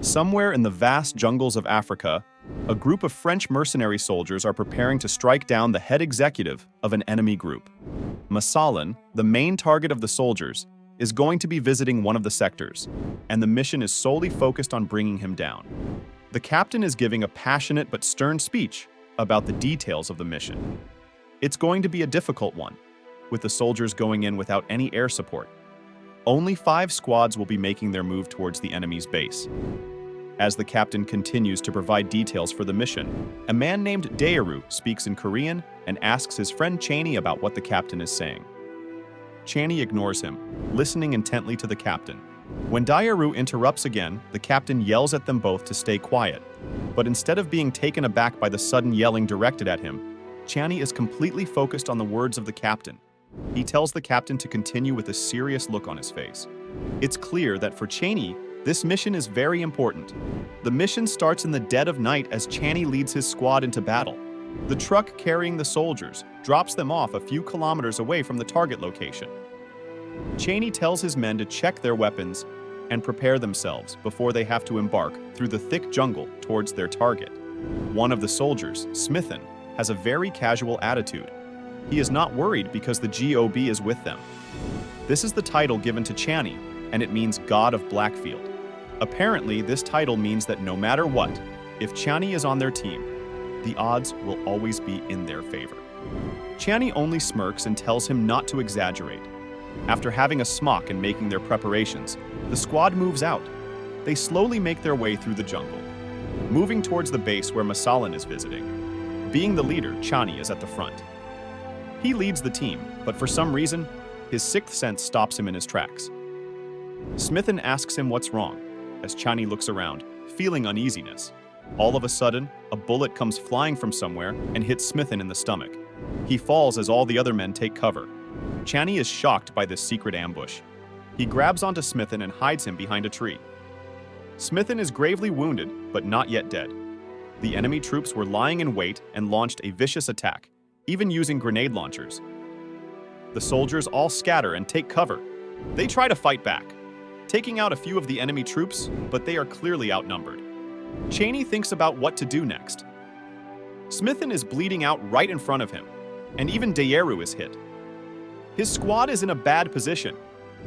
Somewhere in the vast jungles of Africa, a group of French mercenary soldiers are preparing to strike down the head executive of an enemy group. Masalan, the main target of the soldiers, is going to be visiting one of the sectors, and the mission is solely focused on bringing him down. The captain is giving a passionate but stern speech about the details of the mission. It's going to be a difficult one, with the soldiers going in without any air support. Only 5 squads will be making their move towards the enemy's base. As the captain continues to provide details for the mission, a man named Daeru speaks in Korean and asks his friend Chaney about what the captain is saying. Chaney ignores him, listening intently to the captain. When Daeru interrupts again, the captain yells at them both to stay quiet. But instead of being taken aback by the sudden yelling directed at him, Chaney is completely focused on the words of the captain. He tells the captain to continue with a serious look on his face. It's clear that for Chaney, this mission is very important. The mission starts in the dead of night as Chaney leads his squad into battle. The truck carrying the soldiers drops them off a few kilometers away from the target location. Chaney tells his men to check their weapons and prepare themselves before they have to embark through the thick jungle towards their target. One of the soldiers, Smithen, has a very casual attitude. He is not worried because the GOB is with them. This is the title given to Chaney, and it means God of Blackfield. Apparently, this title means that no matter what, if Chaney is on their team, the odds will always be in their favor. Chaney only smirks and tells him not to exaggerate. After having a smock and making their preparations, the squad moves out. They slowly make their way through the jungle, moving towards the base where Masalan is visiting. Being the leader, Chaney is at the front. He leads the team, but for some reason, his sixth sense stops him in his tracks. Smithen asks him what's wrong, as Chaney looks around, feeling uneasiness. All of a sudden, a bullet comes flying from somewhere and hits Smithen in the stomach. He falls as all the other men take cover. Chaney is shocked by this secret ambush. He grabs onto Smithen and hides him behind a tree. Smithen is gravely wounded, but not yet dead. The enemy troops were lying in wait and launched a vicious attack, even using grenade launchers. The soldiers all scatter and take cover. They try to fight back, taking out a few of the enemy troops, but they are clearly outnumbered. Chaney thinks about what to do next. Smithen is bleeding out right in front of him, and even Daeru is hit. His squad is in a bad position,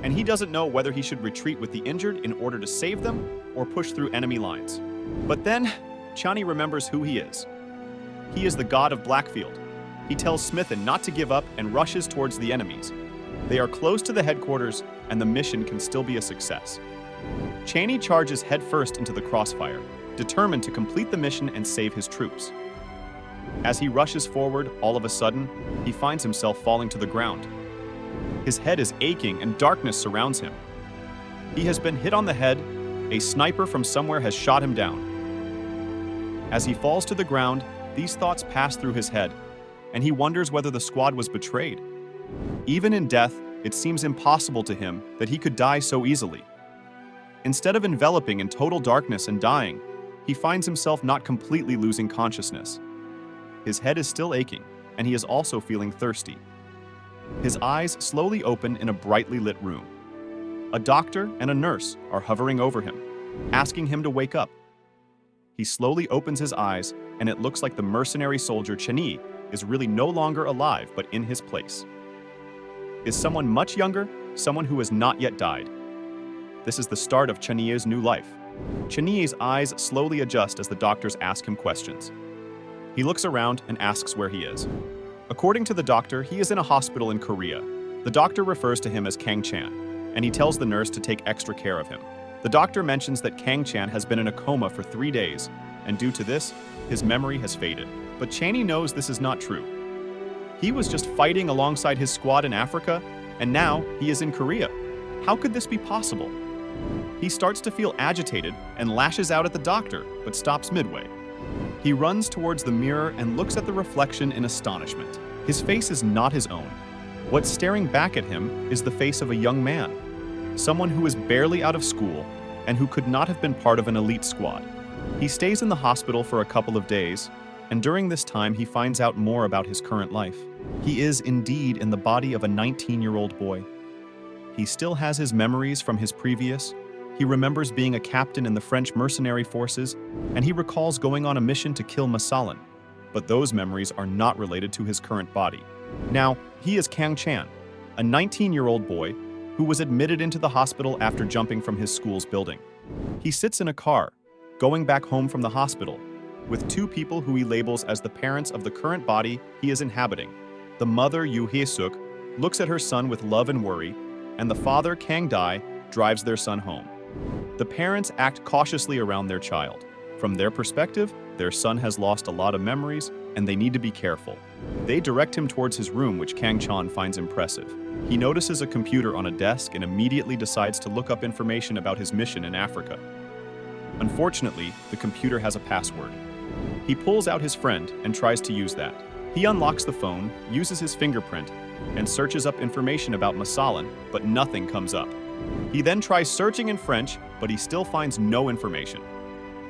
and he doesn't know whether he should retreat with the injured in order to save them or push through enemy lines. But then, Chaney remembers who he is. He is the god of Blackfield. He tells Smithen not to give up and rushes towards the enemies. They are close to the headquarters, and the mission can still be a success. Chaney charges headfirst into the crossfire, determined to complete the mission and save his troops. As he rushes forward, all of a sudden, he finds himself falling to the ground. His head is aching and darkness surrounds him. He has been hit on the head. A sniper from somewhere has shot him down. As he falls to the ground, these thoughts pass through his head, and he wonders whether the squad was betrayed. Even in death, it seems impossible to him that he could die so easily. Instead of enveloping in total darkness and dying, he finds himself not completely losing consciousness. His head is still aching, and he is also feeling thirsty. His eyes slowly open in a brightly lit room. A doctor and a nurse are hovering over him, asking him to wake up. He slowly opens his eyes, and it looks like the mercenary soldier Chaney is really no longer alive but in his place. Is someone much younger, someone who has not yet died. This is the start of Chaney's new life. Chaney's eyes slowly adjust as the doctors ask him questions. He looks around and asks where he is. According to the doctor, he is in a hospital in Korea. The doctor refers to him as Kang Chan, and he tells the nurse to take extra care of him. The doctor mentions that Kang Chan has been in a coma for 3 days, and due to this, his memory has faded. But Chaney knows this is not true. He was just fighting alongside his squad in Africa, and now he is in Korea. How could this be possible? He starts to feel agitated and lashes out at the doctor, but stops midway. He runs towards the mirror and looks at the reflection in astonishment. His face is not his own. What's staring back at him is the face of a young man, someone who is barely out of school and who could not have been part of an elite squad. He stays in the hospital for a couple of days, and during this time he finds out more about his current life. He is indeed in the body of a 19-year-old boy. He still has his memories from his previous. He remembers being a captain in the French mercenary forces, and he recalls going on a mission to kill Masalan. But those memories are not related to his current body. Now, he is Kang Chan, a 19-year-old boy who was admitted into the hospital after jumping from his school's building. He sits in a car, going back home from the hospital, with two people who he labels as the parents of the current body he is inhabiting. The mother, Yoo Hye-suk, looks at her son with love and worry, and the father, Kang Dae, drives their son home. The parents act cautiously around their child. From their perspective, their son has lost a lot of memories, and they need to be careful. They direct him towards his room, which Kang Chan finds impressive. He notices a computer on a desk and immediately decides to look up information about his mission in Africa. Unfortunately, the computer has a password. He pulls out his friend and tries to use that. He unlocks the phone, uses his fingerprint, and searches up information about Masalan, but nothing comes up. He then tries searching in French, but he still finds no information.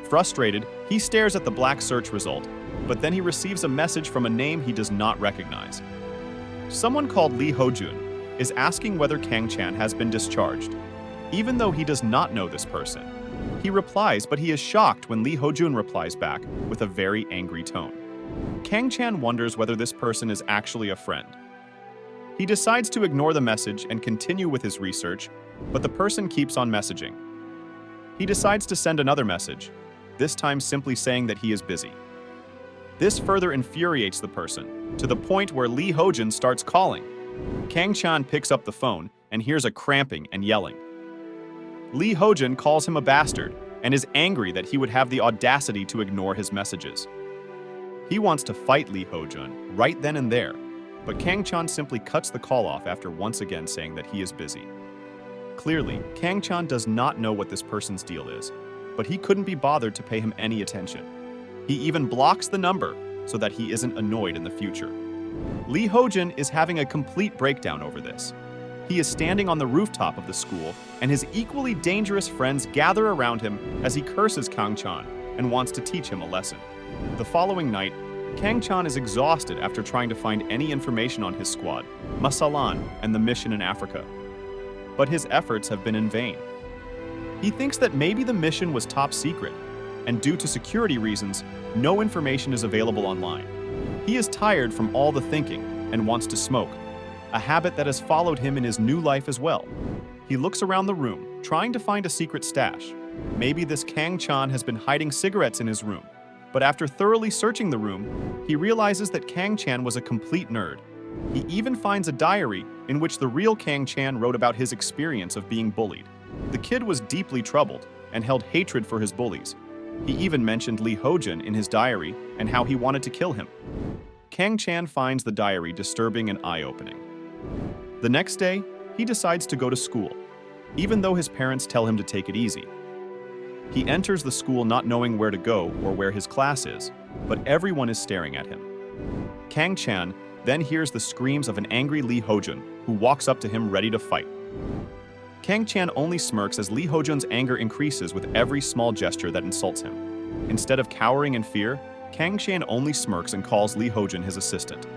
Frustrated, he stares at the black search result, but then he receives a message from a name he does not recognize. Someone called Lee Ho-jun is asking whether Kang Chan has been discharged, even though he does not know this person. He replies, but he is shocked when Lee Ho-jun replies back with a very angry tone. Kang Chan wonders whether this person is actually a friend. He decides to ignore the message and continue with his research, but the person keeps on messaging. He decides to send another message, this time simply saying that he is busy. This further infuriates the person, to the point where Lee Ho-jun starts calling. Kang Chan picks up the phone and hears a cramping and yelling. Lee Ho-jun calls him a bastard and is angry that he would have the audacity to ignore his messages. He wants to fight Lee Ho-jun right then and there, but Kang Chan simply cuts the call off after once again saying that he is busy. Clearly, Kang Chan does not know what this person's deal is, but he couldn't be bothered to pay him any attention. He even blocks the number so that he isn't annoyed in the future. Lee Ho-jun is having a complete breakdown over this. He is standing on the rooftop of the school, and his equally dangerous friends gather around him as he curses Kang Chan and wants to teach him a lesson. The following night, Kang Chan is exhausted after trying to find any information on his squad, Masalan, and the mission in Africa. But his efforts have been in vain. He thinks that maybe the mission was top secret, and due to security reasons, no information is available online. He is tired from all the thinking and wants to smoke, a habit that has followed him in his new life as well. He looks around the room, trying to find a secret stash. Maybe this Kang Chan has been hiding cigarettes in his room. But after thoroughly searching the room, he realizes that Kang Chan was a complete nerd. He even finds a diary in which the real Kang Chan wrote about his experience of being bullied. The kid was deeply troubled and held hatred for his bullies. He even mentioned Lee Ho-jun in his diary and how he wanted to kill him. Kang Chan finds the diary disturbing and eye-opening. The next day, he decides to go to school, even though his parents tell him to take it easy. He enters the school not knowing where to go or where his class is, but everyone is staring at him. Kang Chan then hears the screams of an angry Lee Ho-jun, who walks up to him ready to fight. Kang Chan only smirks as Lee Ho-jun's anger increases with every small gesture that insults him. Instead of cowering in fear, Kang Chan only smirks and calls Lee Ho-jun his assistant.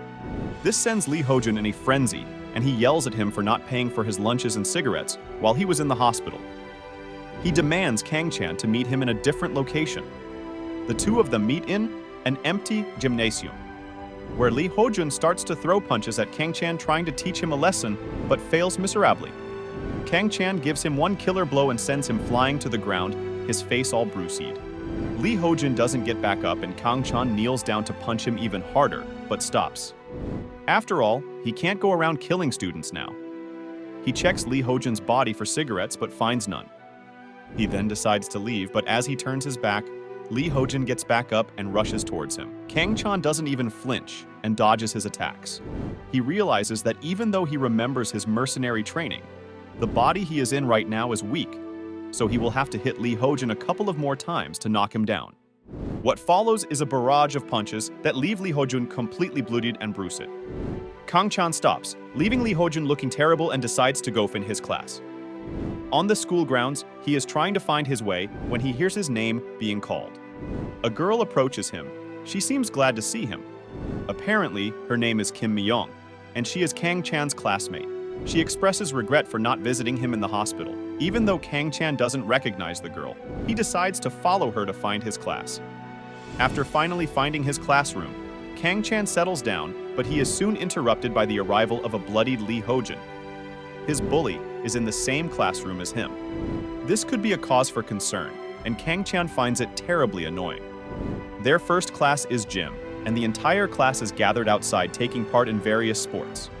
This sends Lee Ho-jun in a frenzy, and he yells at him for not paying for his lunches and cigarettes while he was in the hospital. He demands Kang Chan to meet him in a different location. The two of them meet in an empty gymnasium, where Lee Ho-jun starts to throw punches at Kang Chan trying to teach him a lesson, but fails miserably. Kang Chan gives him one killer blow and sends him flying to the ground, his face all bruised. Lee Ho-jun doesn't get back up and Kang Chan kneels down to punch him even harder, but stops. After all, he can't go around killing students now. He checks Lee Ho-jun's body for cigarettes but finds none. He then decides to leave, but as he turns his back, Lee Ho-jun gets back up and rushes towards him. Kang Chan doesn't even flinch and dodges his attacks. He realizes that even though he remembers his mercenary training, the body he is in right now is weak, so he will have to hit Lee Ho-jun a couple of more times to knock him down. What follows is a barrage of punches that leave Lee Ho-jun completely bloodied and bruised. Kang Chan stops, leaving Lee Ho-jun looking terrible and decides to go in his class. On the school grounds, he is trying to find his way when he hears his name being called. A girl approaches him. She seems glad to see him. Apparently, her name is Kim Mi-young, and she is Kang Chan's classmate. She expresses regret for not visiting him in the hospital, Even though Kang Chan doesn't recognize the girl, he decides to follow her to find his class. After finally finding his classroom, Kang Chan settles down, but he is soon interrupted by the arrival of a bloodied Lee Ho-jin. His bully is in the same classroom as him. This could be a cause for concern, and Kang Chan finds it terribly annoying. Their first class is gym, and the entire class is gathered outside taking part in various sports.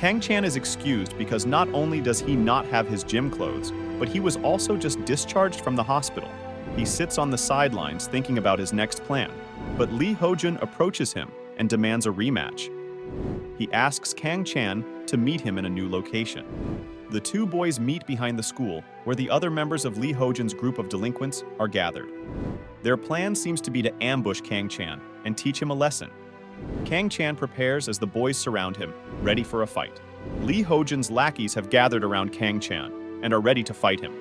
Kang Chan is excused because not only does he not have his gym clothes, but he was also just discharged from the hospital. He sits on the sidelines thinking about his next plan, but Lee Ho-jin approaches him and demands a rematch. He asks Kang Chan to meet him in a new location. The two boys meet behind the school, where the other members of Lee Ho-jin's group of delinquents are gathered. Their plan seems to be to ambush Kang Chan and teach him a lesson. Kang Chan prepares as the boys surround him, ready for a fight. Lee Ho-jin's lackeys have gathered around Kang Chan and are ready to fight him.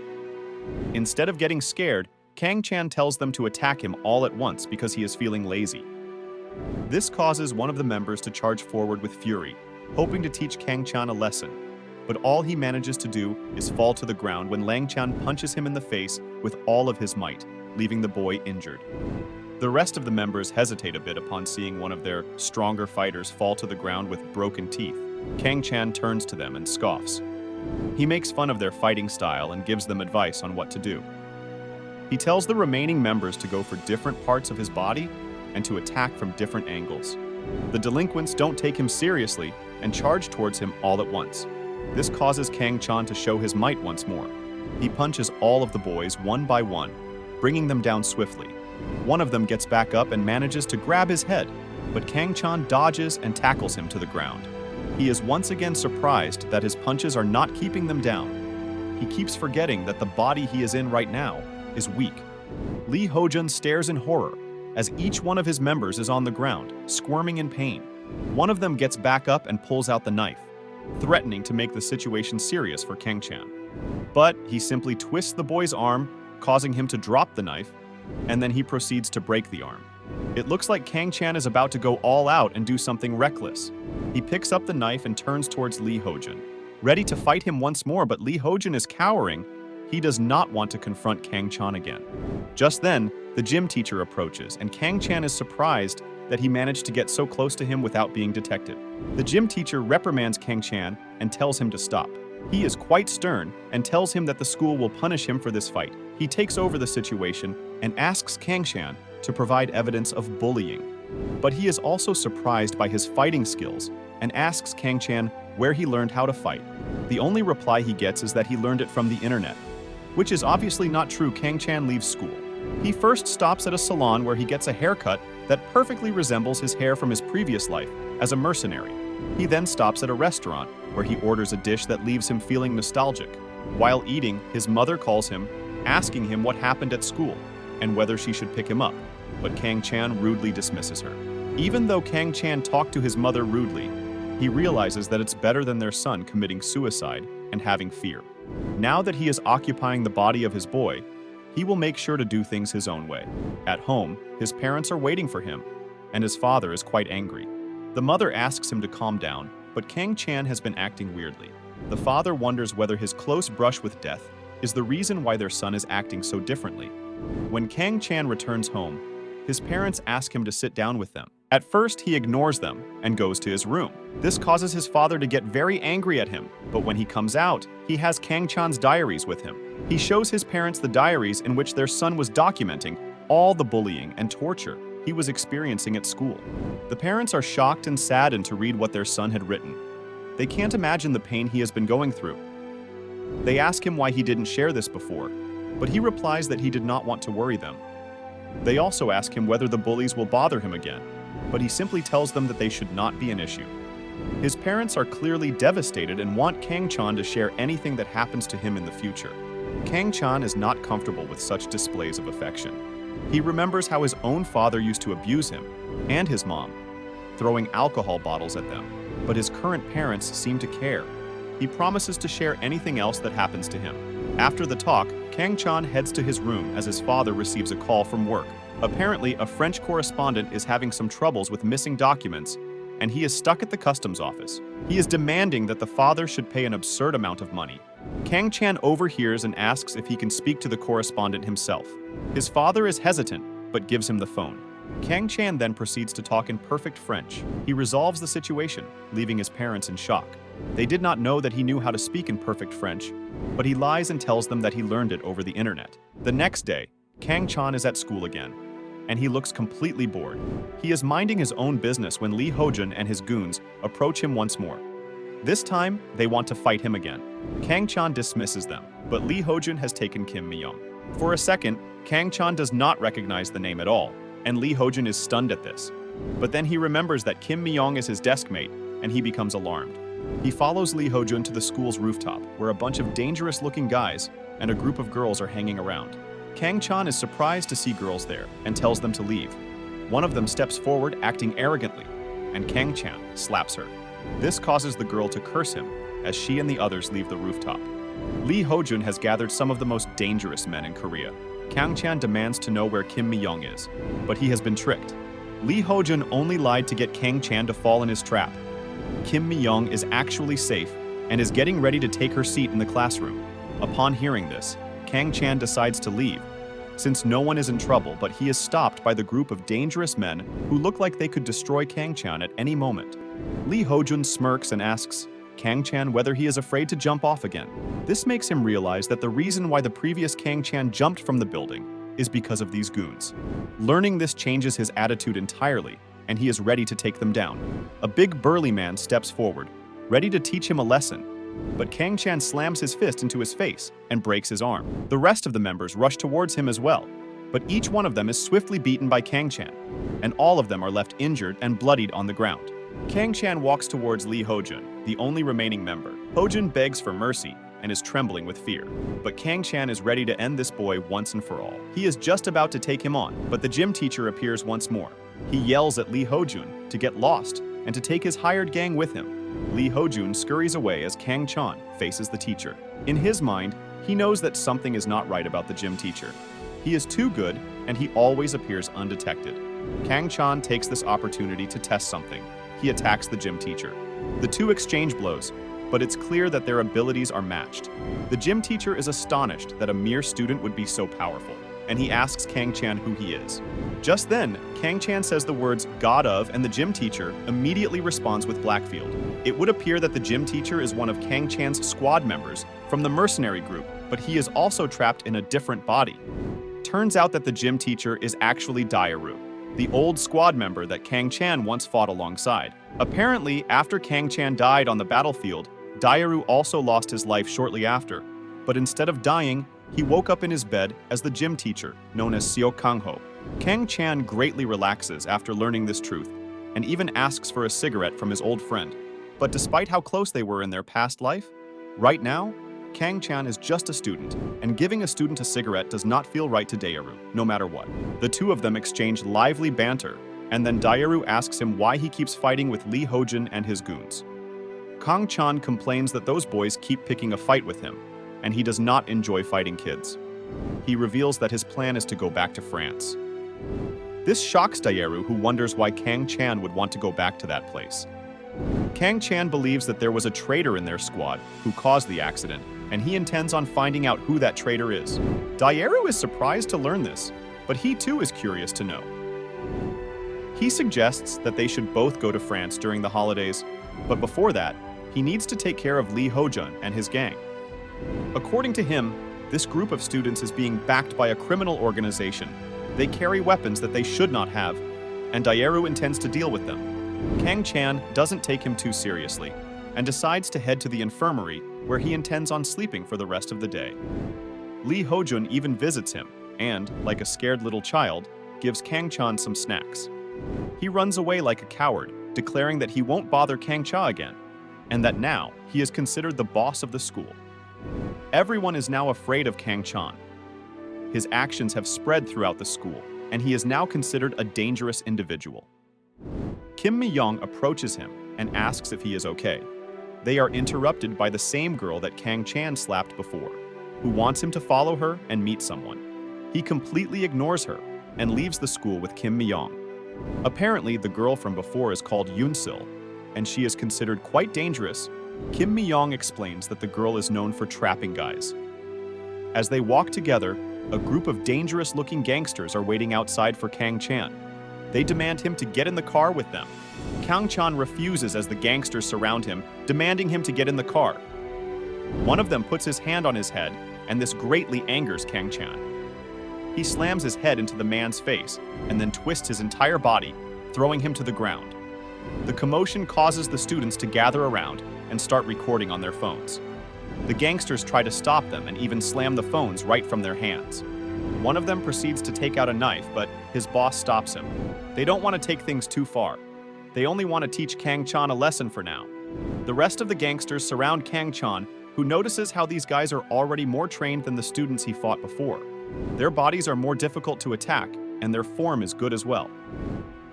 Instead of getting scared, Kang Chan tells them to attack him all at once because he is feeling lazy. This causes one of the members to charge forward with fury, hoping to teach Kang Chan a lesson. But all he manages to do is fall to the ground when Lang Chan punches him in the face with all of his might, leaving the boy injured. The rest of the members hesitate a bit upon seeing one of their stronger fighters fall to the ground with broken teeth. Kang Chan turns to them and scoffs. He makes fun of their fighting style and gives them advice on what to do. He tells the remaining members to go for different parts of his body and to attack from different angles. The delinquents don't take him seriously and charge towards him all at once. This causes Kang Chan to show his might once more. He punches all of the boys one by one, bringing them down swiftly. One of them gets back up and manages to grab his head, but Kang Chan dodges and tackles him to the ground. He is once again surprised that his punches are not keeping them down. He keeps forgetting that the body he is in right now is weak. Lee Ho-jin stares in horror as each one of his members is on the ground, squirming in pain. One of them gets back up and pulls out the knife, threatening to make the situation serious for Kang Chan. But he simply twists the boy's arm, causing him to drop the knife, and then he proceeds to break the arm. It looks like Kang Chan is about to go all out and do something reckless. He picks up the knife and turns towards Lee Ho-jin, ready to fight him once more, but Lee Ho-jin is cowering. He does not want to confront Kang Chan again. Just then, the gym teacher approaches, and Kang Chan is surprised that he managed to get so close to him without being detected. The gym teacher reprimands Kang Chan and tells him to stop. He is quite stern and tells him that the school will punish him for this fight. He takes over the situation and asks Kang Chan to provide evidence of bullying. But he is also surprised by his fighting skills and asks Kang Chan where he learned how to fight. The only reply he gets is that he learned it from the internet, which is obviously not true. Kang Chan leaves school. He first stops at a salon where he gets a haircut that perfectly resembles his hair from his previous life as a mercenary. He then stops at a restaurant where he orders a dish that leaves him feeling nostalgic. While eating, his mother calls him, asking him what happened at school and whether she should pick him up, but Kang Chan rudely dismisses her. Even though Kang Chan talked to his mother rudely, he realizes that it's better than their son committing suicide and having fear. Now that he is occupying the body of his boy, he will make sure to do things his own way. At home, his parents are waiting for him, and his father is quite angry. The mother asks him to calm down, but Kang Chan has been acting weirdly. The father wonders whether his close brush with death is the reason why their son is acting so differently. When Kang Chan returns home, his parents ask him to sit down with them. At first, he ignores them and goes to his room. This causes his father to get very angry at him, but when he comes out, he has Kang Chan's diaries with him. He shows his parents the diaries in which their son was documenting all the bullying and torture he was experiencing at school. The parents are shocked and saddened to read what their son had written. They can't imagine the pain he has been going through. They ask him why he didn't share this before, but he replies that he did not want to worry them. They also ask him whether the bullies will bother him again, but he simply tells them that they should not be an issue. His parents are clearly devastated and want Kang Chan to share anything that happens to him in the future. Kang Chan is not comfortable with such displays of affection. He remembers how his own father used to abuse him, and his mom, throwing alcohol bottles at them, but his current parents seem to care. He promises to share anything else that happens to him. After the talk, Kang Chan heads to his room as his father receives a call from work. Apparently, a French correspondent is having some troubles with missing documents, and he is stuck at the customs office. He is demanding that the father should pay an absurd amount of money. Kang Chan overhears and asks if he can speak to the correspondent himself. His father is hesitant, but gives him the phone. Kang Chan then proceeds to talk in perfect French. He resolves the situation, leaving his parents in shock. They did not know that he knew how to speak in perfect French, but he lies and tells them that he learned it over the internet. The next day, Kang Chan is at school again, and he looks completely bored. He is minding his own business when Lee Hojun and his goons approach him once more. This time, they want to fight him again. Kang Chan dismisses them, but Lee Hojun has taken Kim Mi-young. For a second, Kang Chan does not recognize the name at all, and Lee Hojun is stunned at this. But then he remembers that Kim Mi-young is his deskmate, and he becomes alarmed. He follows Lee Hojun to the school's rooftop, where a bunch of dangerous-looking guys and a group of girls are hanging around. Kang Chan is surprised to see girls there and tells them to leave. One of them steps forward, acting arrogantly, and Kang Chan slaps her. This causes the girl to curse him as she and the others leave the rooftop. Lee Hojun has gathered some of the most dangerous men in Korea. Kang Chan demands to know where Kim Mi-young is, but he has been tricked. Lee Hojun only lied to get Kang Chan to fall in his trap. Kim Mi-young is actually safe and is getting ready to take her seat in the classroom. Upon hearing this, Kang Chan decides to leave, since no one is in trouble, but he is stopped by the group of dangerous men who look like they could destroy Kang Chan at any moment. Lee Hojun smirks and asks Kang Chan whether he is afraid to jump off again. This makes him realize that the reason why the previous Kang Chan jumped from the building is because of these goons. Learning this changes his attitude entirely, and he is ready to take them down. A big burly man steps forward, ready to teach him a lesson, but Kang Chan slams his fist into his face and breaks his arm. The rest of the members rush towards him as well, but each one of them is swiftly beaten by Kang Chan, and all of them are left injured and bloodied on the ground. Kang Chan walks towards Lee Hojun, the only remaining member. Hojun begs for mercy and is trembling with fear, but Kang Chan is ready to end this boy once and for all. He is just about to take him on, but the gym teacher appears once more. He yells at Lee Hojun to get lost and to take his hired gang with him. Lee Hojun scurries away as Kang Chan faces the teacher. In his mind, he knows that something is not right about the gym teacher. He is too good, and he always appears undetected. Kang Chan takes this opportunity to test something. He attacks the gym teacher. The two exchange blows, but it's clear that their abilities are matched. The gym teacher is astonished that a mere student would be so powerful, and he asks Kang Chan who he is. Just then, Kang Chan says the words "God of," and the gym teacher immediately responds with Blackfield. It would appear that the gym teacher is one of Kang Chan's squad members from the Mercenary group, but he is also trapped in a different body. Turns out that the gym teacher is actually Daeru, the old squad member that Kang Chan once fought alongside. Apparently, after Kang Chan died on the battlefield, Daeru also lost his life shortly after, but instead of dying, he woke up in his bed as the gym teacher, known as Seo Kang-ho. Kang Chan greatly relaxes after learning this truth, and even asks for a cigarette from his old friend. But despite how close they were in their past life, right now, Kang Chan is just a student, and giving a student a cigarette does not feel right to Daeru, no matter what. The two of them exchange lively banter, and then Daeru asks him why he keeps fighting with Lee Hojun and his goons. Kang Chan complains that those boys keep picking a fight with him, and he does not enjoy fighting kids. He reveals that his plan is to go back to France. This shocks Daeru, who wonders why Kang Chan would want to go back to that place. Kang Chan believes that there was a traitor in their squad who caused the accident, and he intends on finding out who that traitor is. Daeru is surprised to learn this, but he too is curious to know. He suggests that they should both go to France during the holidays, but before that, he needs to take care of Lee Hojun and his gang. According to him, this group of students is being backed by a criminal organization. They carry weapons that they should not have, and Daeru intends to deal with them. Kang Chan doesn't take him too seriously, and decides to head to the infirmary, where he intends on sleeping for the rest of the day. Lee Hojun even visits him, and, like a scared little child, gives Kang Chan some snacks. He runs away like a coward, declaring that he won't bother Kang Cha again, and that now he is considered the boss of the school. Everyone is now afraid of Kang Chan. His actions have spread throughout the school, and he is now considered a dangerous individual. Kim Mi-young approaches him and asks if he is okay. They are interrupted by the same girl that Kang Chan slapped before, who wants him to follow her and meet someone. He completely ignores her and leaves the school with Kim Mi-young. Apparently, the girl from before is called Yoon-sil, and she is considered quite dangerous Kim Mi-young explains that the girl is known for trapping guys. As they walk together, a group of dangerous-looking gangsters are waiting outside for Kang Chan. They demand him to get in the car with them. Kang Chan refuses as the gangsters surround him, demanding him to get in the car. One of them puts his hand on his head, and this greatly angers Kang Chan. He slams his head into the man's face and then twists his entire body, throwing him to the ground. The commotion causes the students to gather around and start recording on their phones. The gangsters try to stop them and even slam the phones right from their hands. One of them proceeds to take out a knife, but his boss stops him. They don't want to take things too far. They only want to teach Kang Chan a lesson for now. The rest of the gangsters surround Kang Chan, who notices how these guys are already more trained than the students he fought before. Their bodies are more difficult to attack, and their form is good as well.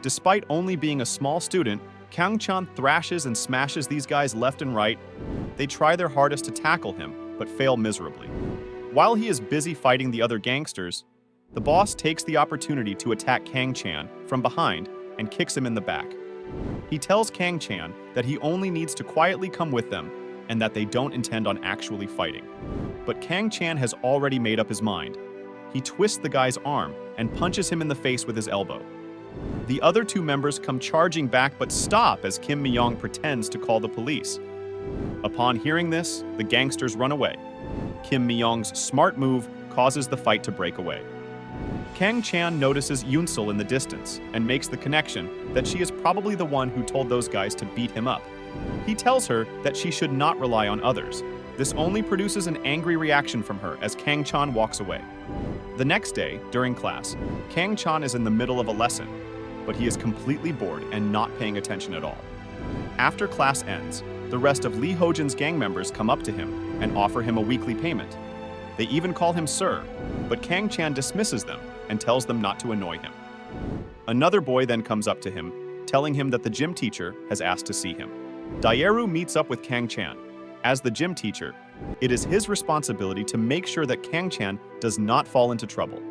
Despite only being a small student, Kang Chan thrashes and smashes these guys left and right. They try their hardest to tackle him, but fail miserably. While he is busy fighting the other gangsters, the boss takes the opportunity to attack Kang Chan from behind and kicks him in the back. He tells Kang Chan that he only needs to quietly come with them and that they don't intend on actually fighting. But Kang Chan has already made up his mind. He twists the guy's arm and punches him in the face with his elbow. The other two members come charging back but stop as Kim Mi-young pretends to call the police. Upon hearing this, the gangsters run away. Kim Mi-young's smart move causes the fight to break away. Kang Chan notices Yoon-sul in the distance and makes the connection that she is probably the one who told those guys to beat him up. He tells her that she should not rely on others. This only produces an angry reaction from her as Kang Chan walks away. The next day, during class, Kang Chan is in the middle of a lesson, but he is completely bored and not paying attention at all. After class ends, the rest of Lee Ho-jin's gang members come up to him and offer him a weekly payment. They even call him sir, but Kang Chan dismisses them and tells them not to annoy him. Another boy then comes up to him, telling him that the gym teacher has asked to see him. Daeru meets up with Kang Chan. As the gym teacher, it is his responsibility to make sure that Kang Chan does not fall into trouble.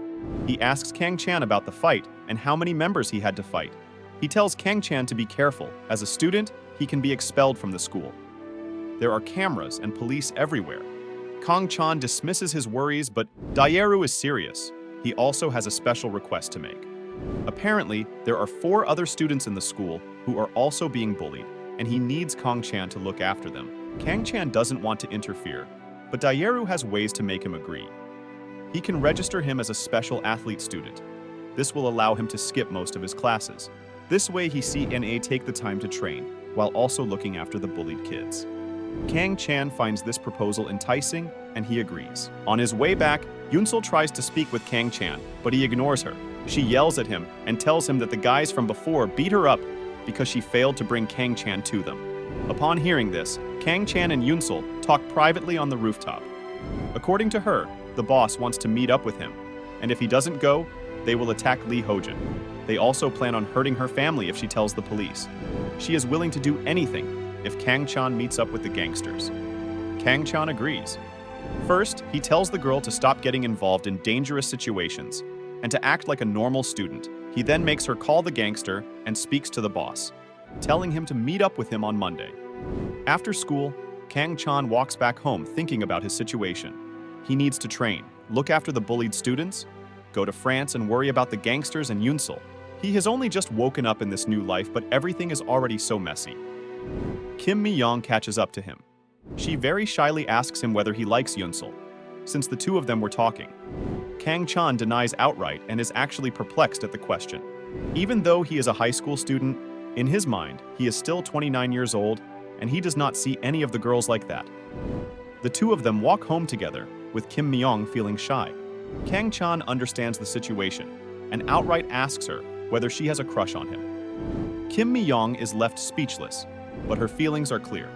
He asks Kang Chan about the fight and how many members he had to fight. He tells Kang Chan to be careful. As a student, he can be expelled from the school. There are cameras and police everywhere. Kang Chan dismisses his worries, but Daeru is serious. He also has a special request to make. Apparently, there are 4 other students in the school who are also being bullied, and he needs Kang Chan to look after them. Kang Chan doesn't want to interfere, but Daeru has ways to make him agree. He can register him as a special athlete student. This will allow him to skip most of his classes. This way he CNA take the time to train, while also looking after the bullied kids. Kang Chan finds this proposal enticing, and he agrees. On his way back, Yoon-sul tries to speak with Kang Chan, but he ignores her. She yells at him and tells him that the guys from before beat her up because she failed to bring Kang Chan to them. Upon hearing this, Kang Chan and Yoon-sul talk privately on the rooftop. According to her, the boss wants to meet up with him, and if he doesn't go, they will attack Lee Ho-jin. They also plan on hurting her family if she tells the police. She is willing to do anything if Kang Chan meets up with the gangsters. Kang Chan agrees. First, he tells the girl to stop getting involved in dangerous situations and to act like a normal student. He then makes her call the gangster and speaks to the boss, telling him to meet up with him on Monday. After school, Kang Chan walks back home thinking about his situation. He needs to train, look after the bullied students, go to France and worry about the gangsters and Yoon-sul. He has only just woken up in this new life, but everything is already so messy. Kim Mi-young catches up to him. She very shyly asks him whether he likes Yoon-sul, since the two of them were talking. Kang Chan denies outright and is actually perplexed at the question. Even though he is a high school student, in his mind, he is still 29 years old, and he does not see any of the girls like that. The two of them walk home together, with Kim Mi-young feeling shy. Kang Chan understands the situation and outright asks her whether she has a crush on him. Kim Mi-young is left speechless, but her feelings are clear.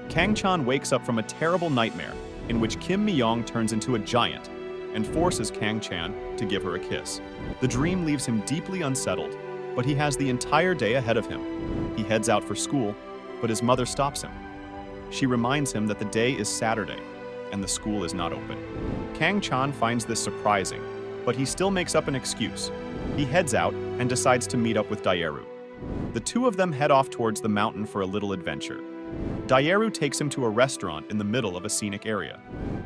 Kang Chan wakes up from a terrible nightmare in which Kim Mi-young turns into a giant and forces Kang Chan to give her a kiss. The dream leaves him deeply unsettled, but he has the entire day ahead of him. He heads out for school, but his mother stops him. She reminds him that the day is Saturday and the school is not open. Kang Chan finds this surprising, but he still makes up an excuse. He heads out and decides to meet up with Daeru. The two of them head off towards the mountain for a little adventure. Dairu takes him to a restaurant in the middle of a scenic area.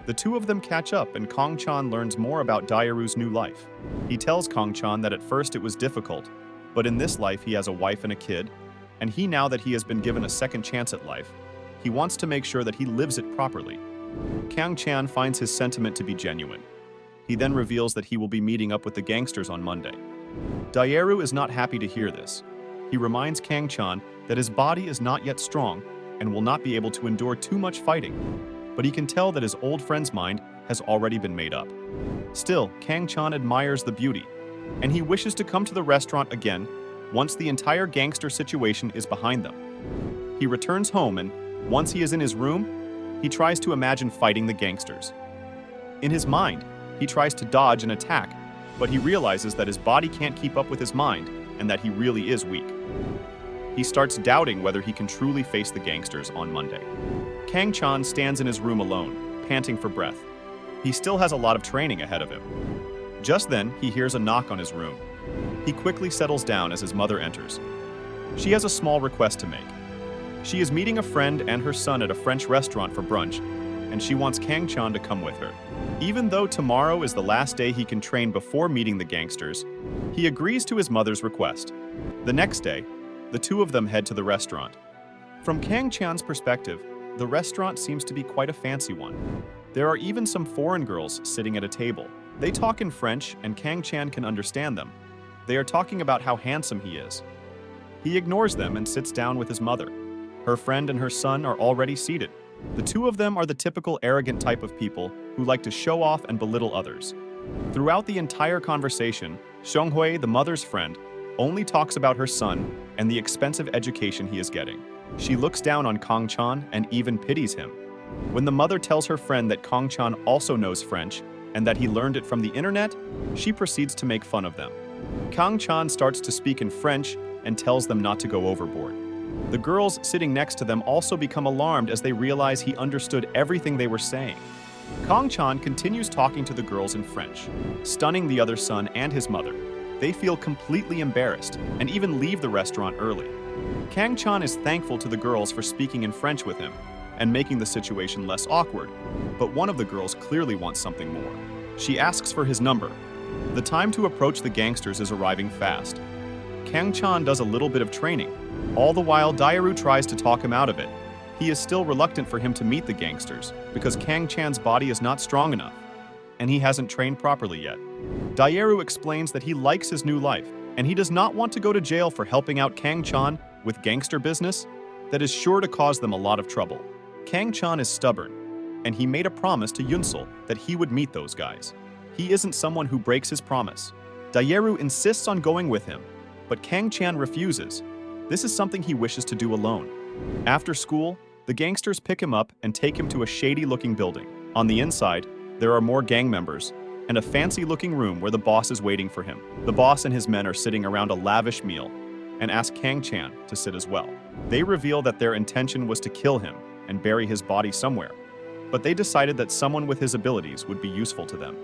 The two of them catch up and Kang Chan learns more about Dairu's new life. He tells Kang Chan that at first it was difficult, but in this life he has a wife and a kid, and now that he has been given a second chance at life, he wants to make sure that he lives it properly. Kang Chan finds his sentiment to be genuine. He then reveals that he will be meeting up with the gangsters on Monday. Dairu is not happy to hear this. He reminds Kang Chan that his body is not yet strong and will not be able to endure too much fighting, but he can tell that his old friend's mind has already been made up. Still, Kang Chan admires the beauty, and he wishes to come to the restaurant again once the entire gangster situation is behind them. He returns home and, once he is in his room, he tries to imagine fighting the gangsters. In his mind, he tries to dodge an attack, but he realizes that his body can't keep up with his mind and that he really is weak. He starts doubting whether he can truly face the gangsters on Monday. Kang Chan stands in his room alone, panting for breath. He still has a lot of training ahead of him. Just then, he hears a knock on his room. He quickly settles down as his mother enters. She has a small request to make. She is meeting a friend and her son at a French restaurant for brunch, and she wants Kang Chan to come with her. Even though tomorrow is the last day he can train before meeting the gangsters, he agrees to his mother's request. The next day, the two of them head to the restaurant. From Kang Chan's perspective, the restaurant seems to be quite a fancy one. There are even some foreign girls sitting at a table. They talk in French and Kang Chan can understand them. They are talking about how handsome he is. He ignores them and sits down with his mother. Her friend and her son are already seated. The two of them are the typical arrogant type of people who like to show off and belittle others. Throughout the entire conversation, Xionghui, the mother's friend, only talks about her son and the expensive education he is getting. She looks down on Kang Chan and even pities him. When the mother tells her friend that Kang Chan also knows French and that he learned it from the internet, she proceeds to make fun of them. Kang Chan starts to speak in French and tells them not to go overboard. The girls sitting next to them also become alarmed as they realize he understood everything they were saying. Kang Chan continues talking to the girls in French, stunning the other son and his mother. They feel completely embarrassed and even leave the restaurant early. Kang Chan is thankful to the girls for speaking in French with him and making the situation less awkward, but one of the girls clearly wants something more. She asks for his number. The time to approach the gangsters is arriving fast. Kang Chan does a little bit of training. All the while, Dairu tries to talk him out of it. He is still reluctant for him to meet the gangsters because Kang Chan's body is not strong enough, and he hasn't trained properly yet. Dairu explains that he likes his new life, and he does not want to go to jail for helping out Kang Chan with gangster business that is sure to cause them a lot of trouble. Kang Chan is stubborn, and he made a promise to Yunsul that he would meet those guys. He isn't someone who breaks his promise. Dairu insists on going with him, but Kang Chan refuses. This is something he wishes to do alone. After school, the gangsters pick him up and take him to a shady-looking building. On the inside, there are more gang members and a fancy-looking room where the boss is waiting for him. The boss and his men are sitting around a lavish meal and ask Kang Chan to sit as well. They reveal that their intention was to kill him and bury his body somewhere, but they decided that someone with his abilities would be useful to them.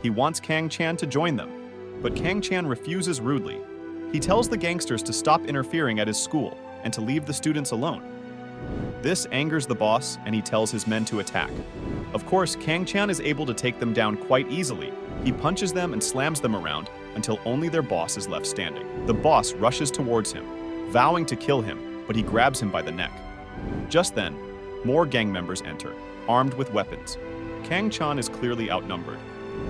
He wants Kang Chan to join them, but Kang Chan refuses rudely. He tells the gangsters to stop interfering at his school and to leave the students alone. This angers the boss, and he tells his men to attack. Of course, Kang Chan is able to take them down quite easily. He punches them and slams them around until only their boss is left standing. The boss rushes towards him, vowing to kill him, but he grabs him by the neck. Just then, more gang members enter, armed with weapons. Kang Chan is clearly outnumbered.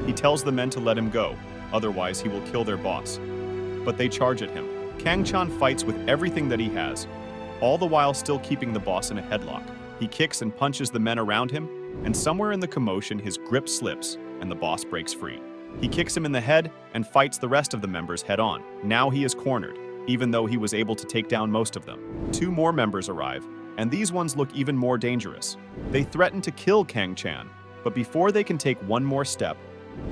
He tells the men to let him go, otherwise he will kill their boss. But they charge at him. Kang Chan fights with everything that he has, all the while still keeping the boss in a headlock. He kicks and punches the men around him, and somewhere in the commotion his grip slips and the boss breaks free. He kicks him in the head and fights the rest of the members head-on. Now he is cornered, even though he was able to take down most of them. Two more members arrive, and these ones look even more dangerous. They threaten to kill Kang Chan, but before they can take one more step,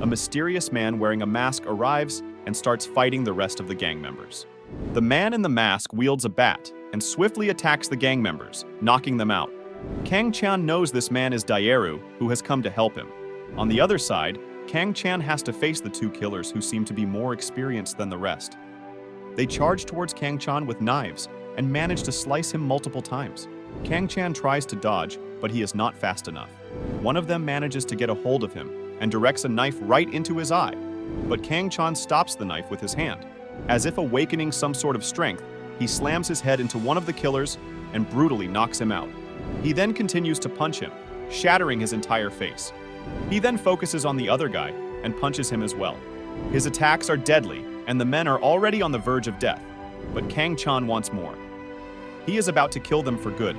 a mysterious man wearing a mask arrives and starts fighting the rest of the gang members. The man in the mask wields a bat and swiftly attacks the gang members, knocking them out. Kang Chan knows this man is Dairu, who has come to help him. On the other side, Kang Chan has to face the two killers who seem to be more experienced than the rest. They charge towards Kang Chan with knives and manage to slice him multiple times. Kang Chan tries to dodge, but he is not fast enough. One of them manages to get a hold of him and directs a knife right into his eye. But Kang Chan stops the knife with his hand. As if awakening some sort of strength, he slams his head into one of the killers and brutally knocks him out. He then continues to punch him, shattering his entire face. He then focuses on the other guy and punches him as well. His attacks are deadly, and the men are already on the verge of death. But Kang Chan wants more. He is about to kill them for good,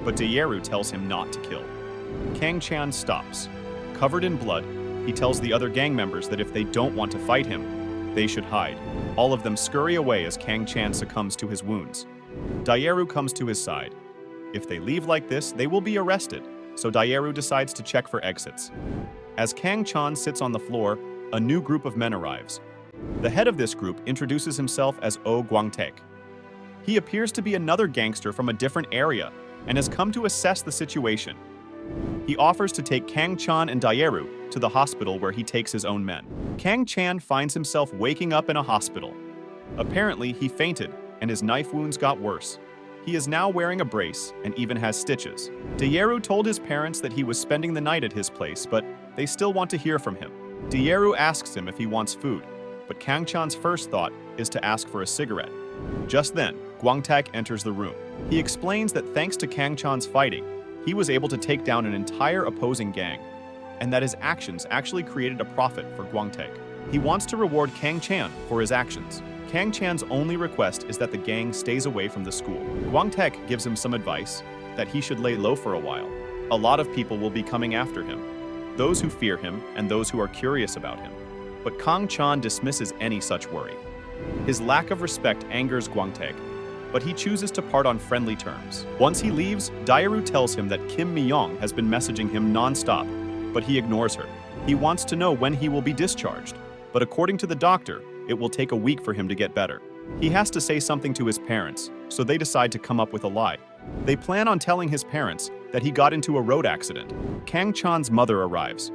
but Dayeru tells him not to kill. Kang Chan stops. Covered in blood, he tells the other gang members that if they don't want to fight him, they should hide. All of them scurry away as Kang Chan succumbs to his wounds. Dayeru comes to his side. If they leave like this, they will be arrested, so Dayeru decides to check for exits. As Kang Chan sits on the floor, a new group of men arrives. The head of this group introduces himself as Oh Guangtaek. He appears to be another gangster from a different area and has come to assess the situation. He offers to take Kang Chan and Dayeru to the hospital where he takes his own men. Kang Chan finds himself waking up in a hospital. Apparently, he fainted and his knife wounds got worse. He is now wearing a brace and even has stitches. Dayeru told his parents that he was spending the night at his place, but they still want to hear from him. Dayeru asks him if he wants food, but Kang Chan's first thought is to ask for a cigarette. Just then, Guangtaek enters the room. He explains that thanks to Kang Chan's fighting, he was able to take down an entire opposing gang, and that his actions actually created a profit for Guangtaek. He wants to reward Kang Chan for his actions. Kang Chan's only request is that the gang stays away from the school. Guangtaek gives him some advice that he should lay low for a while. A lot of people will be coming after him, those who fear him and those who are curious about him. But Kang Chan dismisses any such worry. His lack of respect angers Guangtaek, but he chooses to part on friendly terms. Once he leaves, Dayeru tells him that Kim Mi-young has been messaging him non-stop, but he ignores her. He wants to know when he will be discharged, but according to the doctor, it will take a week for him to get better. He has to say something to his parents, so they decide to come up with a lie. They plan on telling his parents that he got into a road accident. Kang Chan's mother arrives.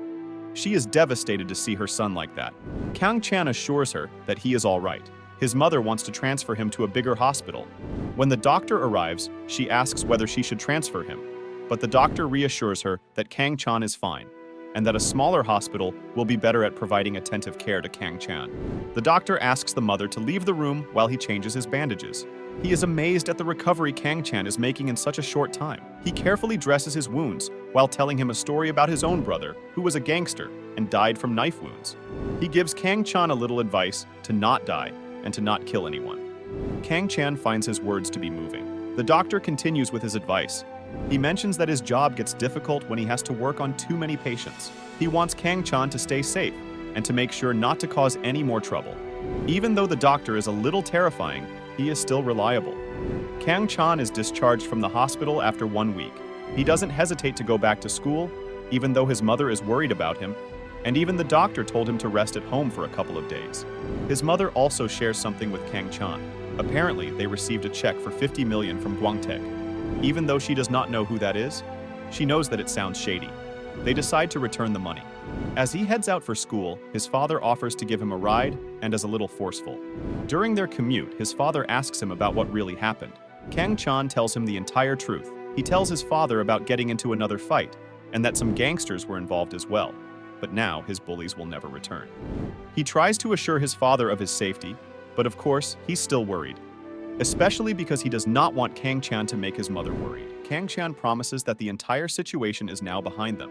She is devastated to see her son like that. Kang Chan assures her that he is all right. His mother wants to transfer him to a bigger hospital. When the doctor arrives, she asks whether she should transfer him, but the doctor reassures her that Kang Chan is fine, and that a smaller hospital will be better at providing attentive care to Kang Chan. The doctor asks the mother to leave the room while he changes his bandages. He is amazed at the recovery Kang Chan is making in such a short time. He carefully dresses his wounds while telling him a story about his own brother, who was a gangster and died from knife wounds. He gives Kang Chan a little advice to not die and to not kill anyone. Kang Chan finds his words to be moving. The doctor continues with his advice. He mentions that his job gets difficult when he has to work on too many patients. He wants Kang Chan to stay safe and to make sure not to cause any more trouble. Even though the doctor is a little terrifying, he is still reliable. Kang Chan is discharged from the hospital after 1 week. He doesn't hesitate to go back to school, even though his mother is worried about him, and even the doctor told him to rest at home for a couple of days. His mother also shares something with Kang Chan. Apparently, they received a check for 50 million from Guangtaek. Even though she does not know who that is, she knows that it sounds shady. They decide to return the money. As he heads out for school, his father offers to give him a ride and is a little forceful. During their commute, his father asks him about what really happened. Kang Chan tells him the entire truth. He tells his father about getting into another fight and that some gangsters were involved as well. But now his bullies will never return. He tries to assure his father of his safety, but of course, he's still worried. Especially because he does not want Kang Chan to make his mother worried. Kang Chan promises that the entire situation is now behind them.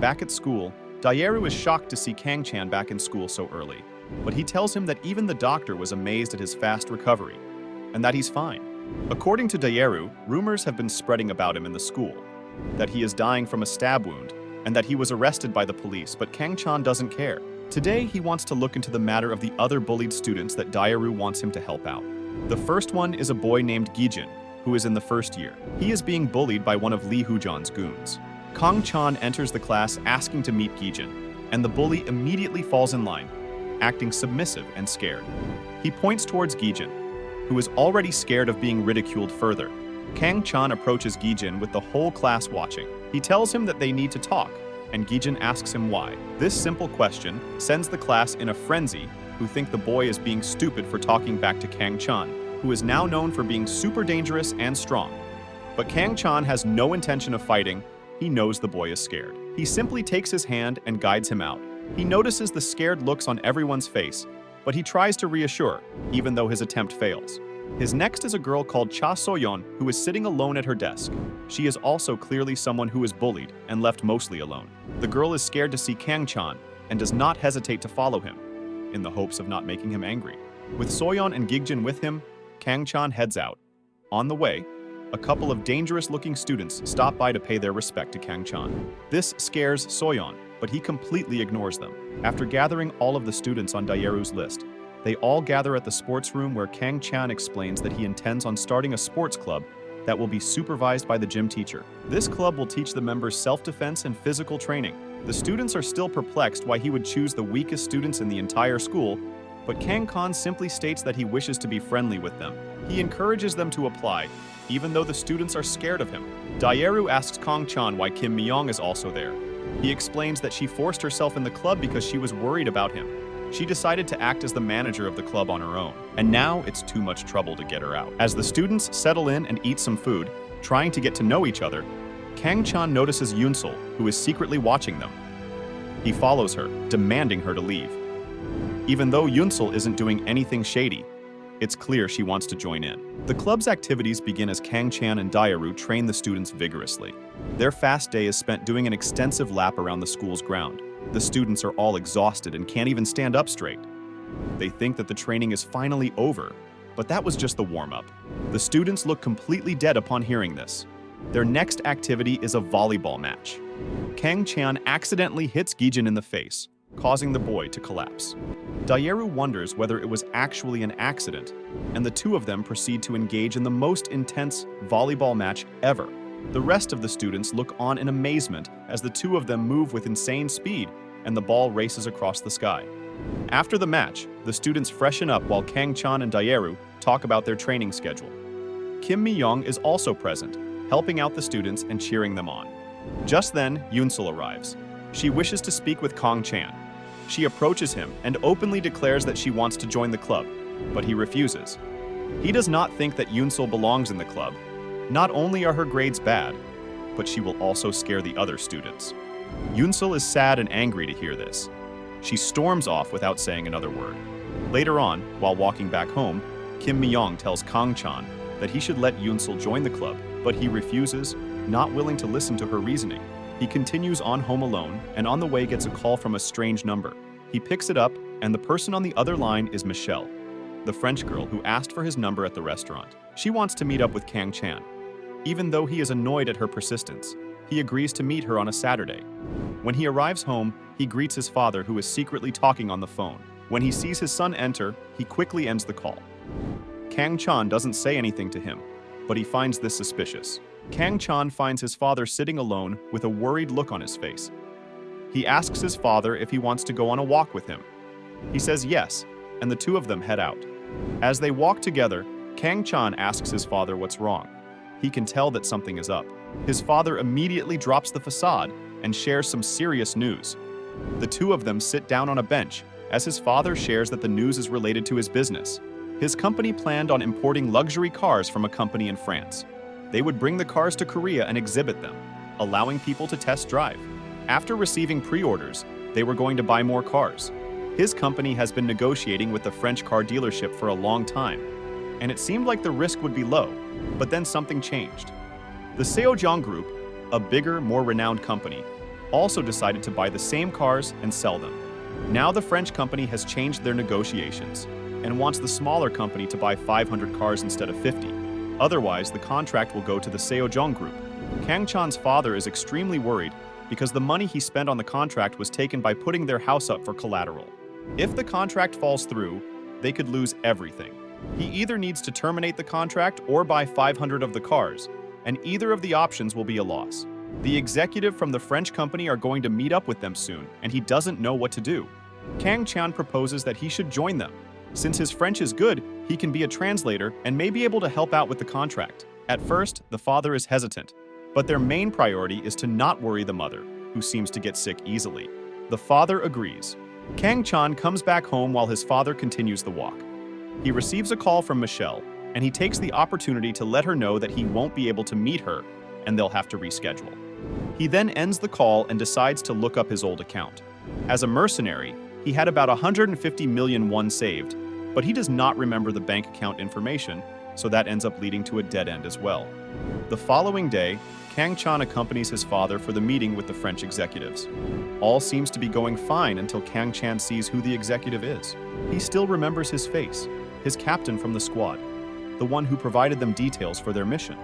Back at school, Dayeru is shocked to see Kang Chan back in school so early, but he tells him that even the doctor was amazed at his fast recovery, and that he's fine. According to Dayeru, rumors have been spreading about him in the school, that he is dying from a stab wound, and that he was arrested by the police, but Kang Chan doesn't care. Today, he wants to look into the matter of the other bullied students that Dayeru wants him to help out. The first one is a boy named Gijin, who is in the first year. He is being bullied by one of Li Hujan's goons. Kang Chan enters the class asking to meet Gijin, and the bully immediately falls in line, acting submissive and scared. He points towards Gijin, who is already scared of being ridiculed further. Kang Chan approaches Gijin with the whole class watching. He tells him that they need to talk, and Gijin asks him why. This simple question sends the class in a frenzy, who think the boy is being stupid for talking back to Kang Chan, who is now known for being super dangerous and strong. But Kang Chan has no intention of fighting. He knows the boy is scared. He simply takes his hand and guides him out. He notices the scared looks on everyone's face, but he tries to reassure, even though his attempt fails. His next is a girl called Cha Soyeon, who is sitting alone at her desk. She is also clearly someone who is bullied and left mostly alone. The girl is scared to see Kang Chan and does not hesitate to follow him, in the hopes of not making him angry. With Soyeon and Gigjin with him, Kang Chan heads out. On the way, a couple of dangerous-looking students stop by to pay their respect to Kang Chan. This scares Soyeon, but he completely ignores them. After gathering all of the students on Daeru's list, they all gather at the sports room where Kang Chan explains that he intends on starting a sports club that will be supervised by the gym teacher. This club will teach the members self-defense and physical training. The students are still perplexed why he would choose the weakest students in the entire school, but Kang Chan simply states that he wishes to be friendly with them. He encourages them to apply, even though the students are scared of him. Daeru asks Kang Chan why Kim Myung is also there. He explains that she forced herself in the club because she was worried about him. She decided to act as the manager of the club on her own, and now it's too much trouble to get her out. As the students settle in and eat some food, trying to get to know each other, Kang Chan notices Yunsul, who is secretly watching them. He follows her, demanding her to leave. Even though Yunsul isn't doing anything shady, it's clear she wants to join in. The club's activities begin as Kang Chan and Daeru train the students vigorously. Their fast day is spent doing an extensive lap around the school's ground. The students are all exhausted and can't even stand up straight. They think that the training is finally over, but that was just the warm-up. The students look completely dead upon hearing this. Their next activity is a volleyball match. Kang Chan accidentally hits Gigjin in the face, causing the boy to collapse. Daeru wonders whether it was actually an accident, and the two of them proceed to engage in the most intense volleyball match ever. The rest of the students look on in amazement as the two of them move with insane speed and the ball races across the sky. After the match, the students freshen up while Kang Chan and Daeru talk about their training schedule. Kim Mi-young is also present, helping out the students and cheering them on. Just then, Yunsul arrives. She wishes to speak with Kang Chan. She approaches him and openly declares that she wants to join the club, but he refuses. He does not think that Yunsul belongs in the club. Not only are her grades bad, but she will also scare the other students. Yunsul is sad and angry to hear this. She storms off without saying another word. Later on, while walking back home, Kim Mi-young tells Kang Chan that he should let Yunsul join the club, but he refuses, not willing to listen to her reasoning. He continues on home alone, and on the way gets a call from a strange number. He picks it up, and the person on the other line is Michelle, the French girl who asked for his number at the restaurant. She wants to meet up with Kang Chan. Even though he is annoyed at her persistence, he agrees to meet her on a Saturday. When he arrives home, he greets his father, who is secretly talking on the phone. When he sees his son enter, he quickly ends the call. Kang Chan doesn't say anything to him, but he finds this suspicious. Kang Chan finds his father sitting alone with a worried look on his face. He asks his father if he wants to go on a walk with him. He says yes, and the two of them head out. As they walk together, Kang Chan asks his father what's wrong. He can tell that something is up. His father immediately drops the facade and shares some serious news. The two of them sit down on a bench as his father shares that the news is related to his business. His company planned on importing luxury cars from a company in France. They would bring the cars to Korea and exhibit them, allowing people to test drive. After receiving pre-orders, they were going to buy more cars. His company has been negotiating with the French car dealership for a long time, and it seemed like the risk would be low, but then something changed. The Seojong Group, a bigger, more renowned company, also decided to buy the same cars and sell them. Now the French company has changed their negotiations and wants the smaller company to buy 500 cars instead of 50. Otherwise, the contract will go to the Seojong Group. Kang Chan's father is extremely worried because the money he spent on the contract was taken by putting their house up for collateral. If the contract falls through, they could lose everything. He either needs to terminate the contract or buy 500 of the cars, and either of the options will be a loss. The executive from the French company are going to meet up with them soon, and he doesn't know what to do. Kang Chan proposes that he should join them. Since his French is good, he can be a translator and may be able to help out with the contract. At first, the father is hesitant, but their main priority is to not worry the mother, who seems to get sick easily. The father agrees. Kang Chan comes back home while his father continues the walk. He receives a call from Michelle, and he takes the opportunity to let her know that he won't be able to meet her and they'll have to reschedule. He then ends the call and decides to look up his old account. As a mercenary, he had about 150 million won saved, but he does not remember the bank account information, so that ends up leading to a dead end as well. The following day, Kang Chan accompanies his father for the meeting with the French executives. All seems to be going fine until Kang Chan sees who the executive is. He still remembers his face, his captain from the squad, the one who provided them details for their mission.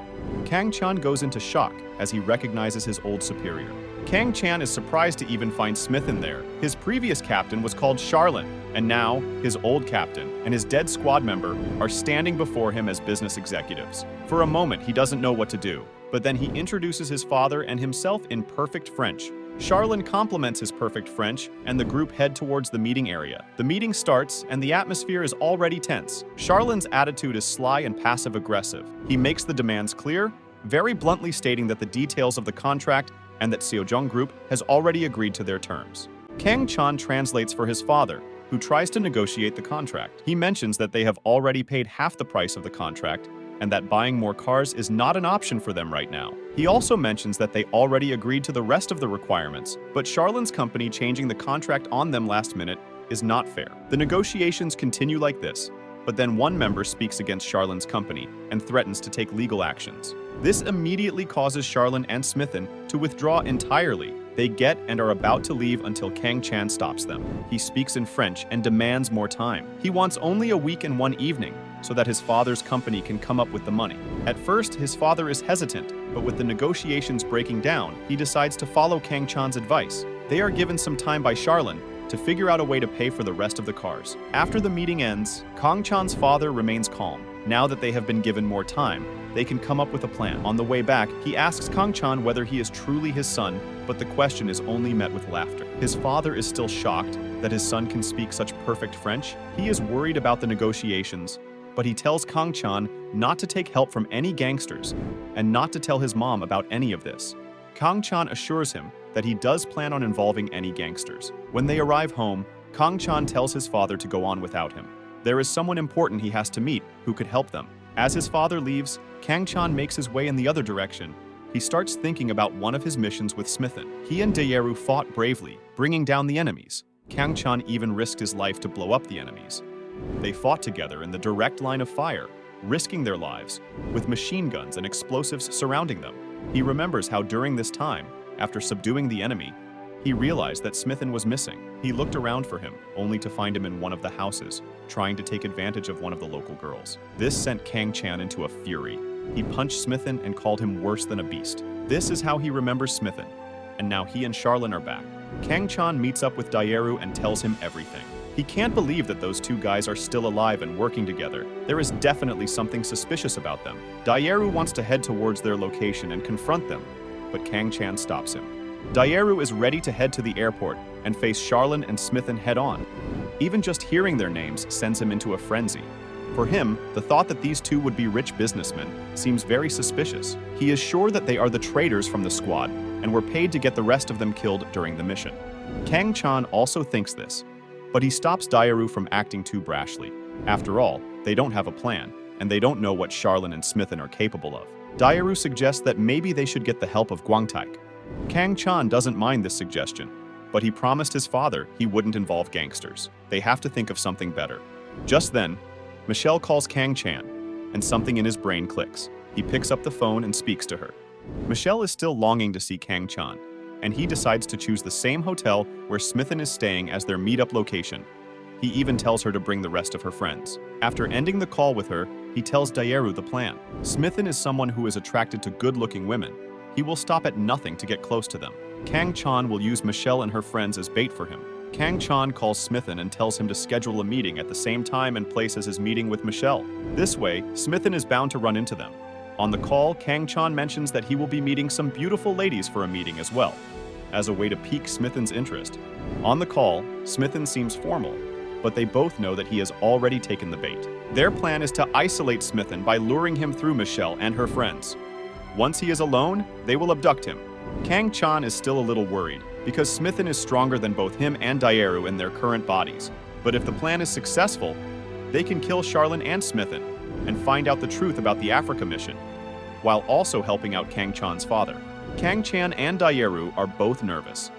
Kang Chan goes into shock as he recognizes his old superior. Kang Chan is surprised to even find Smith in there. His previous captain was called Charlin, and now his old captain and his dead squad member are standing before him as business executives. For a moment, he doesn't know what to do, but then he introduces his father and himself in perfect French. Charlin compliments his perfect French, and the group head towards the meeting area. The meeting starts, and the atmosphere is already tense. Charlin's attitude is sly and passive-aggressive. He makes the demands clear, very bluntly stating that the details of the contract and that Seojung Group has already agreed to their terms. Kang Chan translates for his father, who tries to negotiate the contract. He mentions that they have already paid half the price of the contract, and that buying more cars is not an option for them right now. He also mentions that they already agreed to the rest of the requirements, but Charlin's company changing the contract on them last minute is not fair. The negotiations continue like this, but then one member speaks against Charlin's company and threatens to take legal actions. This immediately causes Charlin and Smithen to withdraw entirely. They get and are about to leave until Kang Chan stops them. He speaks in French and demands more time. He wants only a week and one evening, so that his father's company can come up with the money. At first, his father is hesitant, but with the negotiations breaking down, he decides to follow Kang Chan's advice. They are given some time by Charlin to figure out a way to pay for the rest of the cars. After the meeting ends, Kang Chan's father remains calm. Now that they have been given more time, they can come up with a plan. On the way back, he asks Kang Chan whether he is truly his son, but the question is only met with laughter. His father is still shocked that his son can speak such perfect French. He is worried about the negotiations, but he tells Kang Chan not to take help from any gangsters and not to tell his mom about any of this. Kang Chan assures him that he does plan on involving any gangsters. When they arrive home, Kang Chan tells his father to go on without him. There is someone important he has to meet who could help them. As his father leaves, Kang Chan makes his way in the other direction. He starts thinking about one of his missions with Smithen. He and Daeru fought bravely, bringing down the enemies. Kang Chan even risked his life to blow up the enemies. They fought together in the direct line of fire, risking their lives, with machine guns and explosives surrounding them. He remembers how during this time, after subduing the enemy, he realized that Smithen was missing. He looked around for him, only to find him in one of the houses, trying to take advantage of one of the local girls. This sent Kang Chan into a fury. He punched Smithen and called him worse than a beast. This is how he remembers Smithen, and now he and Charlin are back. Kang Chan meets up with Daeru and tells him everything. He can't believe that those two guys are still alive and working together. There is definitely something suspicious about them. Daeru wants to head towards their location and confront them, but Kang Chan stops him. Daeru is ready to head to the airport and face Charlin and Smithen head-on. Even just hearing their names sends him into a frenzy. For him, the thought that these two would be rich businessmen seems very suspicious. He is sure that they are the traitors from the squad and were paid to get the rest of them killed during the mission. Kang Chan also thinks this, but he stops Daeru from acting too brashly. After all, they don't have a plan, and they don't know what Charlin and Smithen are capable of. Daeru suggests that maybe they should get the help of Gwangtaek. Kang Chan doesn't mind this suggestion, but he promised his father he wouldn't involve gangsters. They have to think of something better. Just then, Michelle calls Kang Chan, and something in his brain clicks. He picks up the phone and speaks to her. Michelle is still longing to see Kang Chan, and he decides to choose the same hotel where Smithen is staying as their meetup location. He even tells her to bring the rest of her friends. After ending the call with her, he tells Daeru the plan. Smithen is someone who is attracted to good-looking women. He will stop at nothing to get close to them. Kang Chan will use Michelle and her friends as bait for him. Kang Chan calls Smithen and tells him to schedule a meeting at the same time and place as his meeting with Michelle. This way, Smithen is bound to run into them. On the call, Kang Chan mentions that he will be meeting some beautiful ladies for a meeting as well, as a way to pique Smithen's interest. On the call, Smithen seems formal, but they both know that he has already taken the bait. Their plan is to isolate Smithen by luring him through Michelle and her friends. Once he is alone, they will abduct him. Kang Chan is still a little worried, because Smithen is stronger than both him and Daeru in their current bodies. But if the plan is successful, they can kill Charlin and Smithen. and find out the truth about the Africa mission, while also helping out Kang Chan's father. Kang Chan and Daeru are both nervous,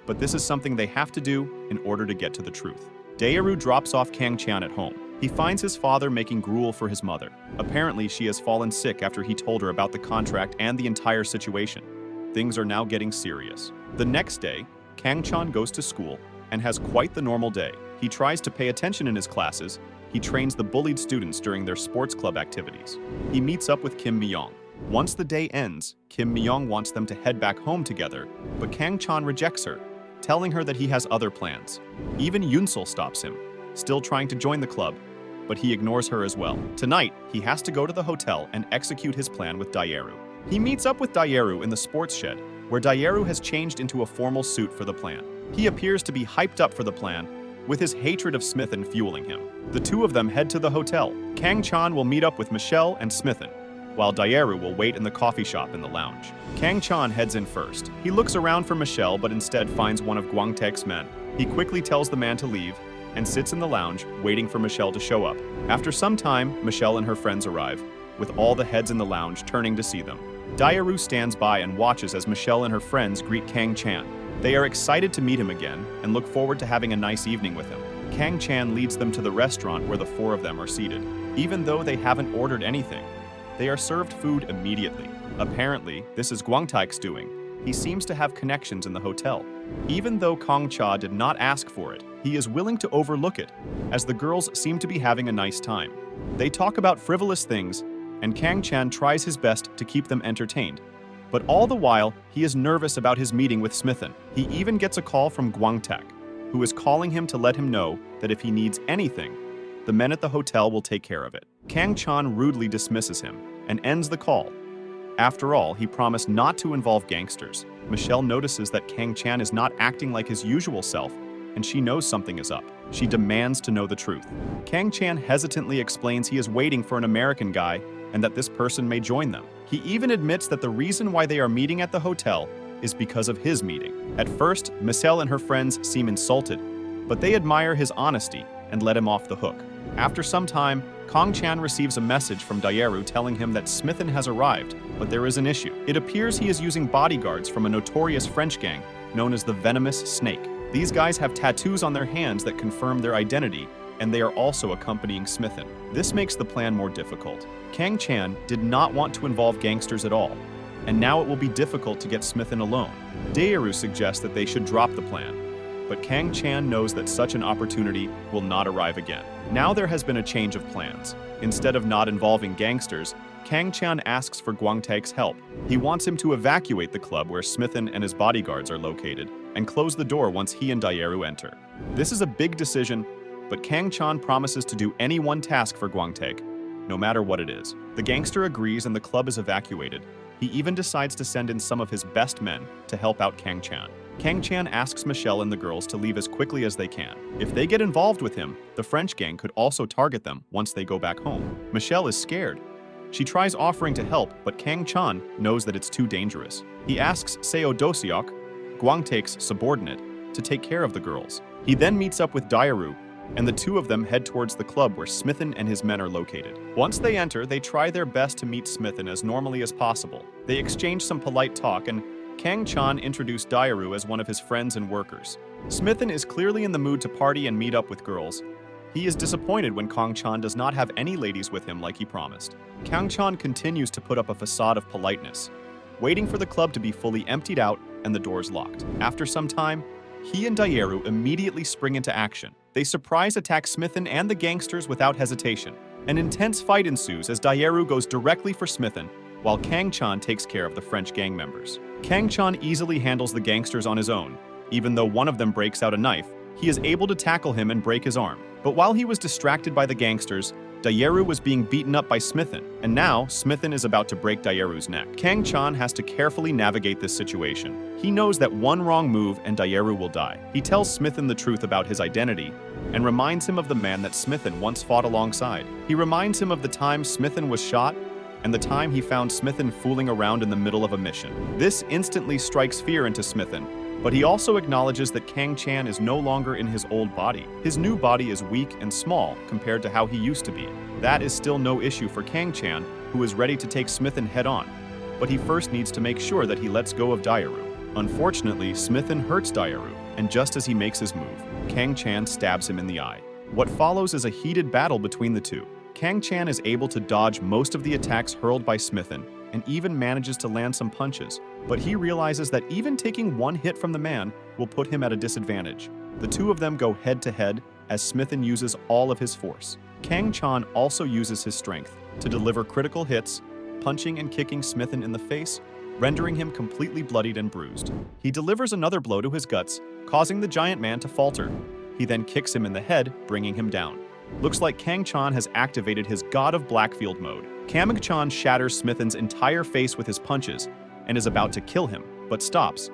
but this is something they have to do in order to get to the truth. Daeru drops off Kang Chan at home. He finds his father making gruel for his mother. Apparently, she has fallen sick after he told her about the contract and the entire situation. Things are now getting serious. The next day, Kang Chan goes to school and has quite the normal day. He tries to pay attention in his classes. He trains the bullied students during their sports club activities. He meets up with Kim Myung. Once the day ends, Kim Myung wants them to head back home together, but Kang Chan rejects her, telling her that he has other plans. Even Yunsul stops him, still trying to join the club, but he ignores her as well. Tonight, he has to go to the hotel and execute his plan with Daeru. He meets up with Daeru in the sports shed, where Daeru has changed into a formal suit for the plan. He appears to be hyped up for the plan, with his hatred of Smithen fueling him. The two of them head to the hotel. Kang Chan will meet up with Michelle and Smithen, while Daeru will wait in the coffee shop in the lounge. Kang Chan heads in first. He looks around for Michelle, but instead finds one of Gwangtaek's men. He quickly tells the man to leave and sits in the lounge, waiting for Michelle to show up. After some time, Michelle and her friends arrive, with all the heads in the lounge turning to see them. Daeru stands by and watches as Michelle and her friends greet Kang Chan. They are excited to meet him again and look forward to having a nice evening with him. Kang Chan leads them to the restaurant where the four of them are seated. Even though they haven't ordered anything, they are served food immediately. Apparently, this is Gwangtaek's doing. He seems to have connections in the hotel. Even though Kang Cha did not ask for it, he is willing to overlook it, as the girls seem to be having a nice time. They talk about frivolous things, and Kang Chan tries his best to keep them entertained. But all the while, he is nervous about his meeting with Smithen. He even gets a call from Gwangtaek, who is calling him to let him know that if he needs anything, the men at the hotel will take care of it. Kang Chan rudely dismisses him and ends the call. After all, he promised not to involve gangsters. Michelle notices that Kang Chan is not acting like his usual self, and she knows something is up. She demands to know the truth. Kang Chan hesitantly explains he is waiting for an American guy and that this person may join them. He even admits that the reason why they are meeting at the hotel is because of his meeting. At first, Michelle and her friends seem insulted, but they admire his honesty and let him off the hook. After some time, Kang Chan receives a message from Daeru telling him that Smithen has arrived, but there is an issue. It appears he is using bodyguards from a notorious French gang known as the Venomous Snake. These guys have tattoos on their hands that confirm their identity, and they are also accompanying Smithen. This makes the plan more difficult. Kang Chan did not want to involve gangsters at all, and now it will be difficult to get Smithen alone. Daeru suggests that they should drop the plan, but Kang Chan knows that such an opportunity will not arrive again. Now there has been a change of plans. Instead of not involving gangsters, Kang Chan asks for Gwangtaek's help. He wants him to evacuate the club where Smithen and his bodyguards are located and close the door once he and Daeru enter. This is a big decision, but Kang Chan promises to do any one task for Gwangtaek, no matter what it is. The gangster agrees and the club is evacuated. He even decides to send in some of his best men to help out Kang Chan. Kang Chan asks Michelle and the girls to leave as quickly as they can. If they get involved with him, the French gang could also target them once they go back home. Michelle is scared. She tries offering to help, but Kang Chan knows that it's too dangerous. He asks Seo Dosiok, Gwangtaek's subordinate, to take care of the girls. He then meets up with Daeru, and the two of them head towards the club where Smithen and his men are located. Once they enter, they try their best to meet Smithen as normally as possible. They exchange some polite talk, and Kang Chan introduced Daeru as one of his friends and workers. Smithen is clearly in the mood to party and meet up with girls. He is disappointed when Kang Chan does not have any ladies with him like he promised. Kang Chan continues to put up a facade of politeness, waiting for the club to be fully emptied out and the doors locked. After some time, he and Daeru immediately spring into action. They surprise attack Smithen and the gangsters without hesitation. An intense fight ensues as Daeru goes directly for Smithen, while Kang Chan takes care of the French gang members. Kang Chan easily handles the gangsters on his own. Even though one of them breaks out a knife, he is able to tackle him and break his arm. But while he was distracted by the gangsters, Daeru was being beaten up by Smithen, and now Smithen is about to break Daeru's neck. Kang Chan has to carefully navigate this situation. He knows that one wrong move and Daeru will die. He tells Smithen the truth about his identity and reminds him of the man that Smithen once fought alongside. He reminds him of the time Smithen was shot and the time he found Smithen fooling around in the middle of a mission. This instantly strikes fear into Smithen, But he also acknowledges that Kang Chan is no longer in his old body. His new body is weak and small compared to how he used to be. That is still no issue for Kang Chan, who is ready to take Smithen head-on. But he first needs to make sure that he lets go of Dayaru. Unfortunately, Smithen hurts Dayaru, and just as he makes his move, Kang Chan stabs him in the eye. What follows is a heated battle between the two. Kang Chan is able to dodge most of the attacks hurled by Smithen, and even manages to land some punches, but he realizes that even taking one hit from the man will put him at a disadvantage. The two of them go head-to-head as Smithen uses all of his force. Kang Chan also uses his strength to deliver critical hits, punching and kicking Smithen in the face, rendering him completely bloodied and bruised. He delivers another blow to his guts, causing the giant man to falter. He then kicks him in the head, bringing him down. Looks like Kang Chan has activated his God of Blackfield mode. Kang Chan shatters Smithen's entire face with his punches and is about to kill him, but stops.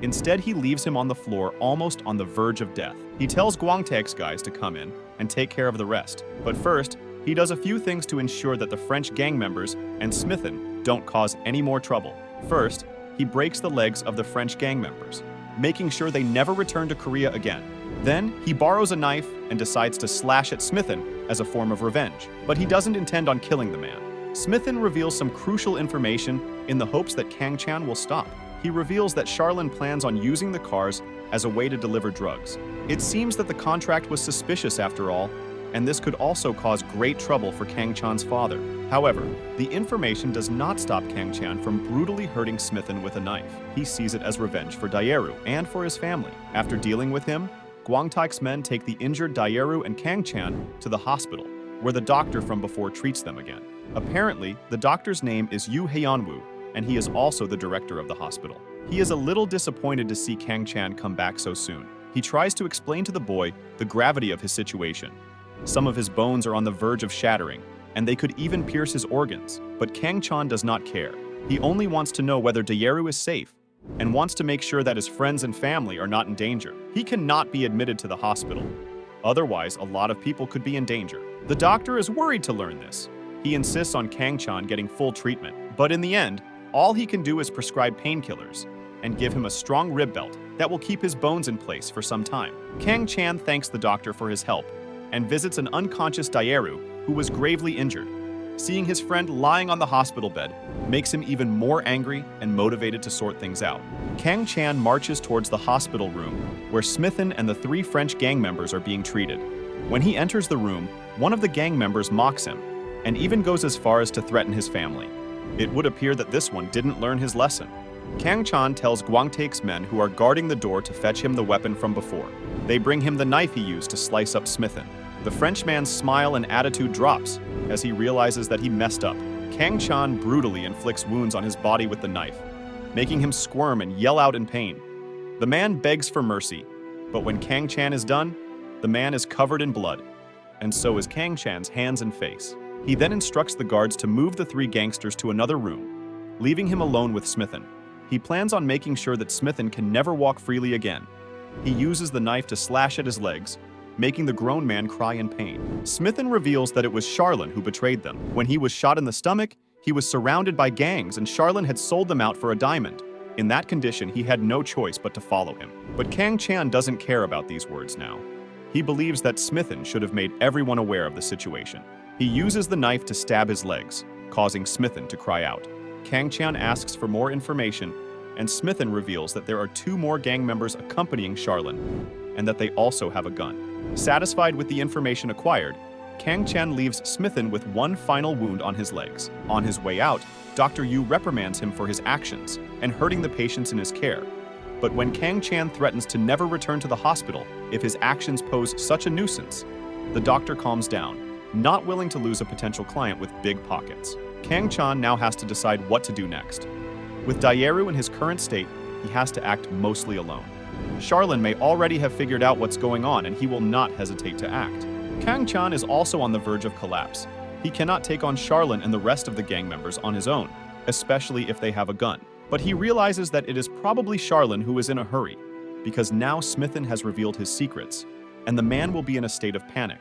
Instead, he leaves him on the floor almost on the verge of death. He tells Guangtaek's guys to come in and take care of the rest. But first, he does a few things to ensure that the French gang members and Smithen don't cause any more trouble. First, he breaks the legs of the French gang members, making sure they never return to Korea again. Then, he borrows a knife and decides to slash at Smithen as a form of revenge. But he doesn't intend on killing the man. Smithen reveals some crucial information in the hopes that Kang Chan will stop. He reveals that Charlene plans on using the cars as a way to deliver drugs. It seems that the contract was suspicious after all, and this could also cause great trouble for Kang Chan's father. However, the information does not stop Kang Chan from brutally hurting Smithen with a knife. He sees it as revenge for Dayaru and for his family. After dealing with him, Guangtaek's men take the injured Dayaru and Kang Chan to the hospital, where the doctor from before treats them again. Apparently, the doctor's name is Yu Heonwoo, and he is also the director of the hospital. He is a little disappointed to see Kang Chan come back so soon. He tries to explain to the boy the gravity of his situation. Some of his bones are on the verge of shattering, and they could even pierce his organs. But Kang Chan does not care. He only wants to know whether Dayaru is safe, and wants to make sure that his friends and family are not in danger. He cannot be admitted to the hospital. Otherwise, a lot of people could be in danger. The doctor is worried to learn this. He insists on Kang Chan getting full treatment, but in the end, all he can do is prescribe painkillers and give him a strong rib belt that will keep his bones in place for some time. Kang Chan thanks the doctor for his help and visits an unconscious Dayaru who was gravely injured. Seeing his friend lying on the hospital bed makes him even more angry and motivated to sort things out. Kang Chan marches towards the hospital room where Smithen and the 3 French gang members are being treated. When he enters the room, one of the gang members mocks him and even goes as far as to threaten his family. It would appear that this one didn't learn his lesson. Kang Chan tells Guangtaek's men who are guarding the door to fetch him the weapon from before. They bring him the knife he used to slice up Smithen. The Frenchman's smile and attitude drops as he realizes that he messed up. Kang Chan brutally inflicts wounds on his body with the knife, making him squirm and yell out in pain. The man begs for mercy, but when Kang Chan is done, the man is covered in blood, and so is Kang Chan's hands and face. He then instructs the guards to move the 3 gangsters to another room, leaving him alone with Smithen. He plans on making sure that Smithen can never walk freely again. He uses the knife to slash at his legs, making the grown man cry in pain. Smithen reveals that it was Charlene who betrayed them. When he was shot in the stomach, he was surrounded by gangs and Charlene had sold them out for a diamond. In that condition, he had no choice but to follow him. But Kang Chan doesn't care about these words now. He believes that Smithen should have made everyone aware of the situation. He uses the knife to stab his legs, causing Smithen to cry out. Kang Chan asks for more information, and Smithen reveals that there are 2 more gang members accompanying Charlene, and that they also have a gun. Satisfied with the information acquired, Kang Chan leaves Smithen with one final wound on his legs. On his way out, Dr. Yu reprimands him for his actions and hurting the patients in his care. But when Kang Chan threatens to never return to the hospital if his actions pose such a nuisance, the doctor calms down, not willing to lose a potential client with big pockets. Kang Chan now has to decide what to do next. With Dayaru in his current state, he has to act mostly alone. Charlene may already have figured out what's going on and he will not hesitate to act. Kang Chan is also on the verge of collapse. He cannot take on Charlene and the rest of the gang members on his own, especially if they have a gun. But he realizes that it is probably Charlene who is in a hurry, because now Smithen has revealed his secrets, and the man will be in a state of panic,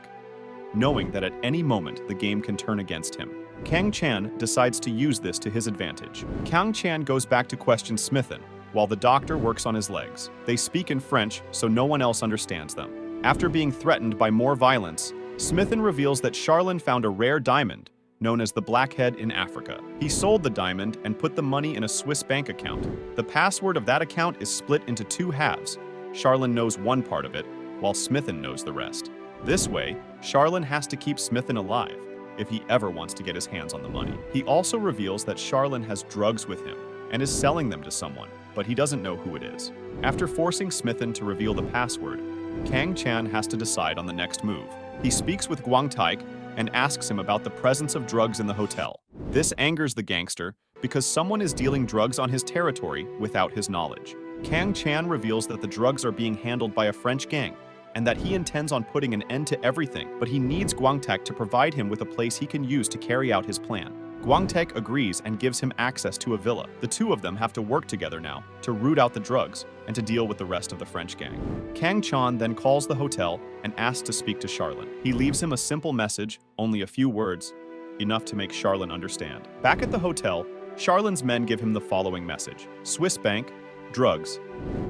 knowing that at any moment the game can turn against him. Kang Chan decides to use this to his advantage. Kang Chan goes back to question Smithen, while the doctor works on his legs. They speak in French, so no one else understands them. After being threatened by more violence, Smithen reveals that Charlin found a rare diamond, known as the Blackhead in Africa. He sold the diamond and put the money in a Swiss bank account. The password of that account is split into two halves. Charlin knows one part of it, while Smithen knows the rest. This way, Charlin has to keep Smithen alive if he ever wants to get his hands on the money. He also reveals that Charlin has drugs with him and is selling them to someone, but he doesn't know who it is. After forcing Smithen to reveal the password, Kang Chan has to decide on the next move. He speaks with Gwangtaek and asks him about the presence of drugs in the hotel. This angers the gangster because someone is dealing drugs on his territory without his knowledge. Kang Chan reveals that the drugs are being handled by a French gang and that he intends on putting an end to everything, but he needs Gwangtaek to provide him with a place he can use to carry out his plan. Gwangtaek agrees and gives him access to a villa. The two of them have to work together now to root out the drugs and to deal with the rest of the French gang. Kang Chan then calls the hotel and asks to speak to Charlin. He leaves him a simple message, only a few words, enough to make Charlin understand. Back at the hotel, Charlin's men give him the following message: Swiss bank, drugs,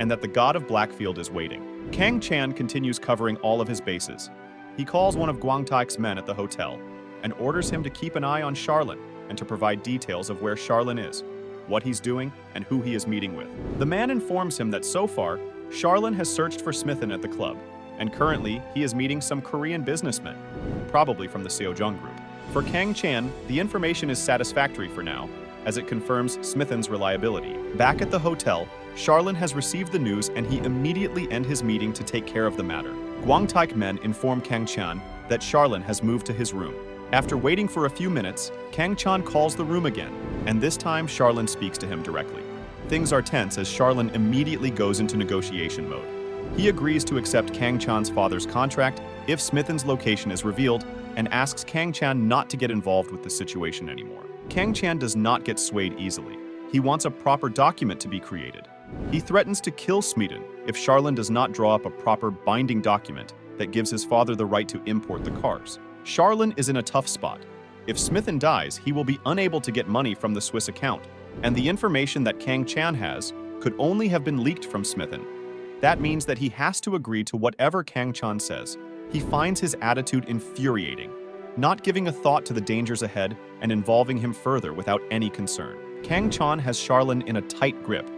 and that the god of Blackfield is waiting. Kang Chan continues covering all of his bases. He calls one of Gwangtaek's men at the hotel and orders him to keep an eye on Charlin and to provide details of where Charlin is, what he's doing, and who he is meeting with. The man informs him that so far, Charlin has searched for Smithen at the club, and currently he is meeting some Korean businessmen, probably from the Seojung group. For Kang Chan, the information is satisfactory for now, as it confirms Smithen's reliability. Back at the hotel, Charlin has received the news and he immediately ends his meeting to take care of the matter. Gwangtaek men inform Kang Chan that Charlin has moved to his room. After waiting for a few minutes, Kang Chan calls the room again, and this time Charlin speaks to him directly. Things are tense as Charlin immediately goes into negotiation mode. He agrees to accept Kang Chan's father's contract if Smithen's location is revealed and asks Kang Chan not to get involved with the situation anymore. Kang Chan does not get swayed easily. He wants a proper document to be created. He threatens to kill Smithen if Charlin does not draw up a proper binding document that gives his father the right to import the cars. Charlin is in a tough spot. If Smithen dies, he will be unable to get money from the Swiss account, and the information that Kang Chan has could only have been leaked from Smithen. That means that he has to agree to whatever Kang Chan says. He finds his attitude infuriating, not giving a thought to the dangers ahead and involving him further without any concern. Kang Chan has Charlin in a tight grip.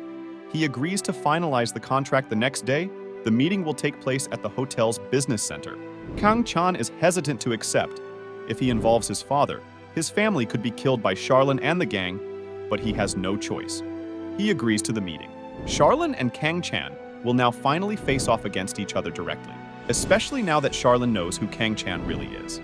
He agrees to finalize the contract the next day. The meeting will take place at the hotel's business center. Kang Chan is hesitant to accept. If he involves his father, his family could be killed by Charlin and the gang, but he has no choice. He agrees to the meeting. Charlin and Kang Chan will now finally face off against each other directly, especially now that Charlin knows who Kang Chan really is.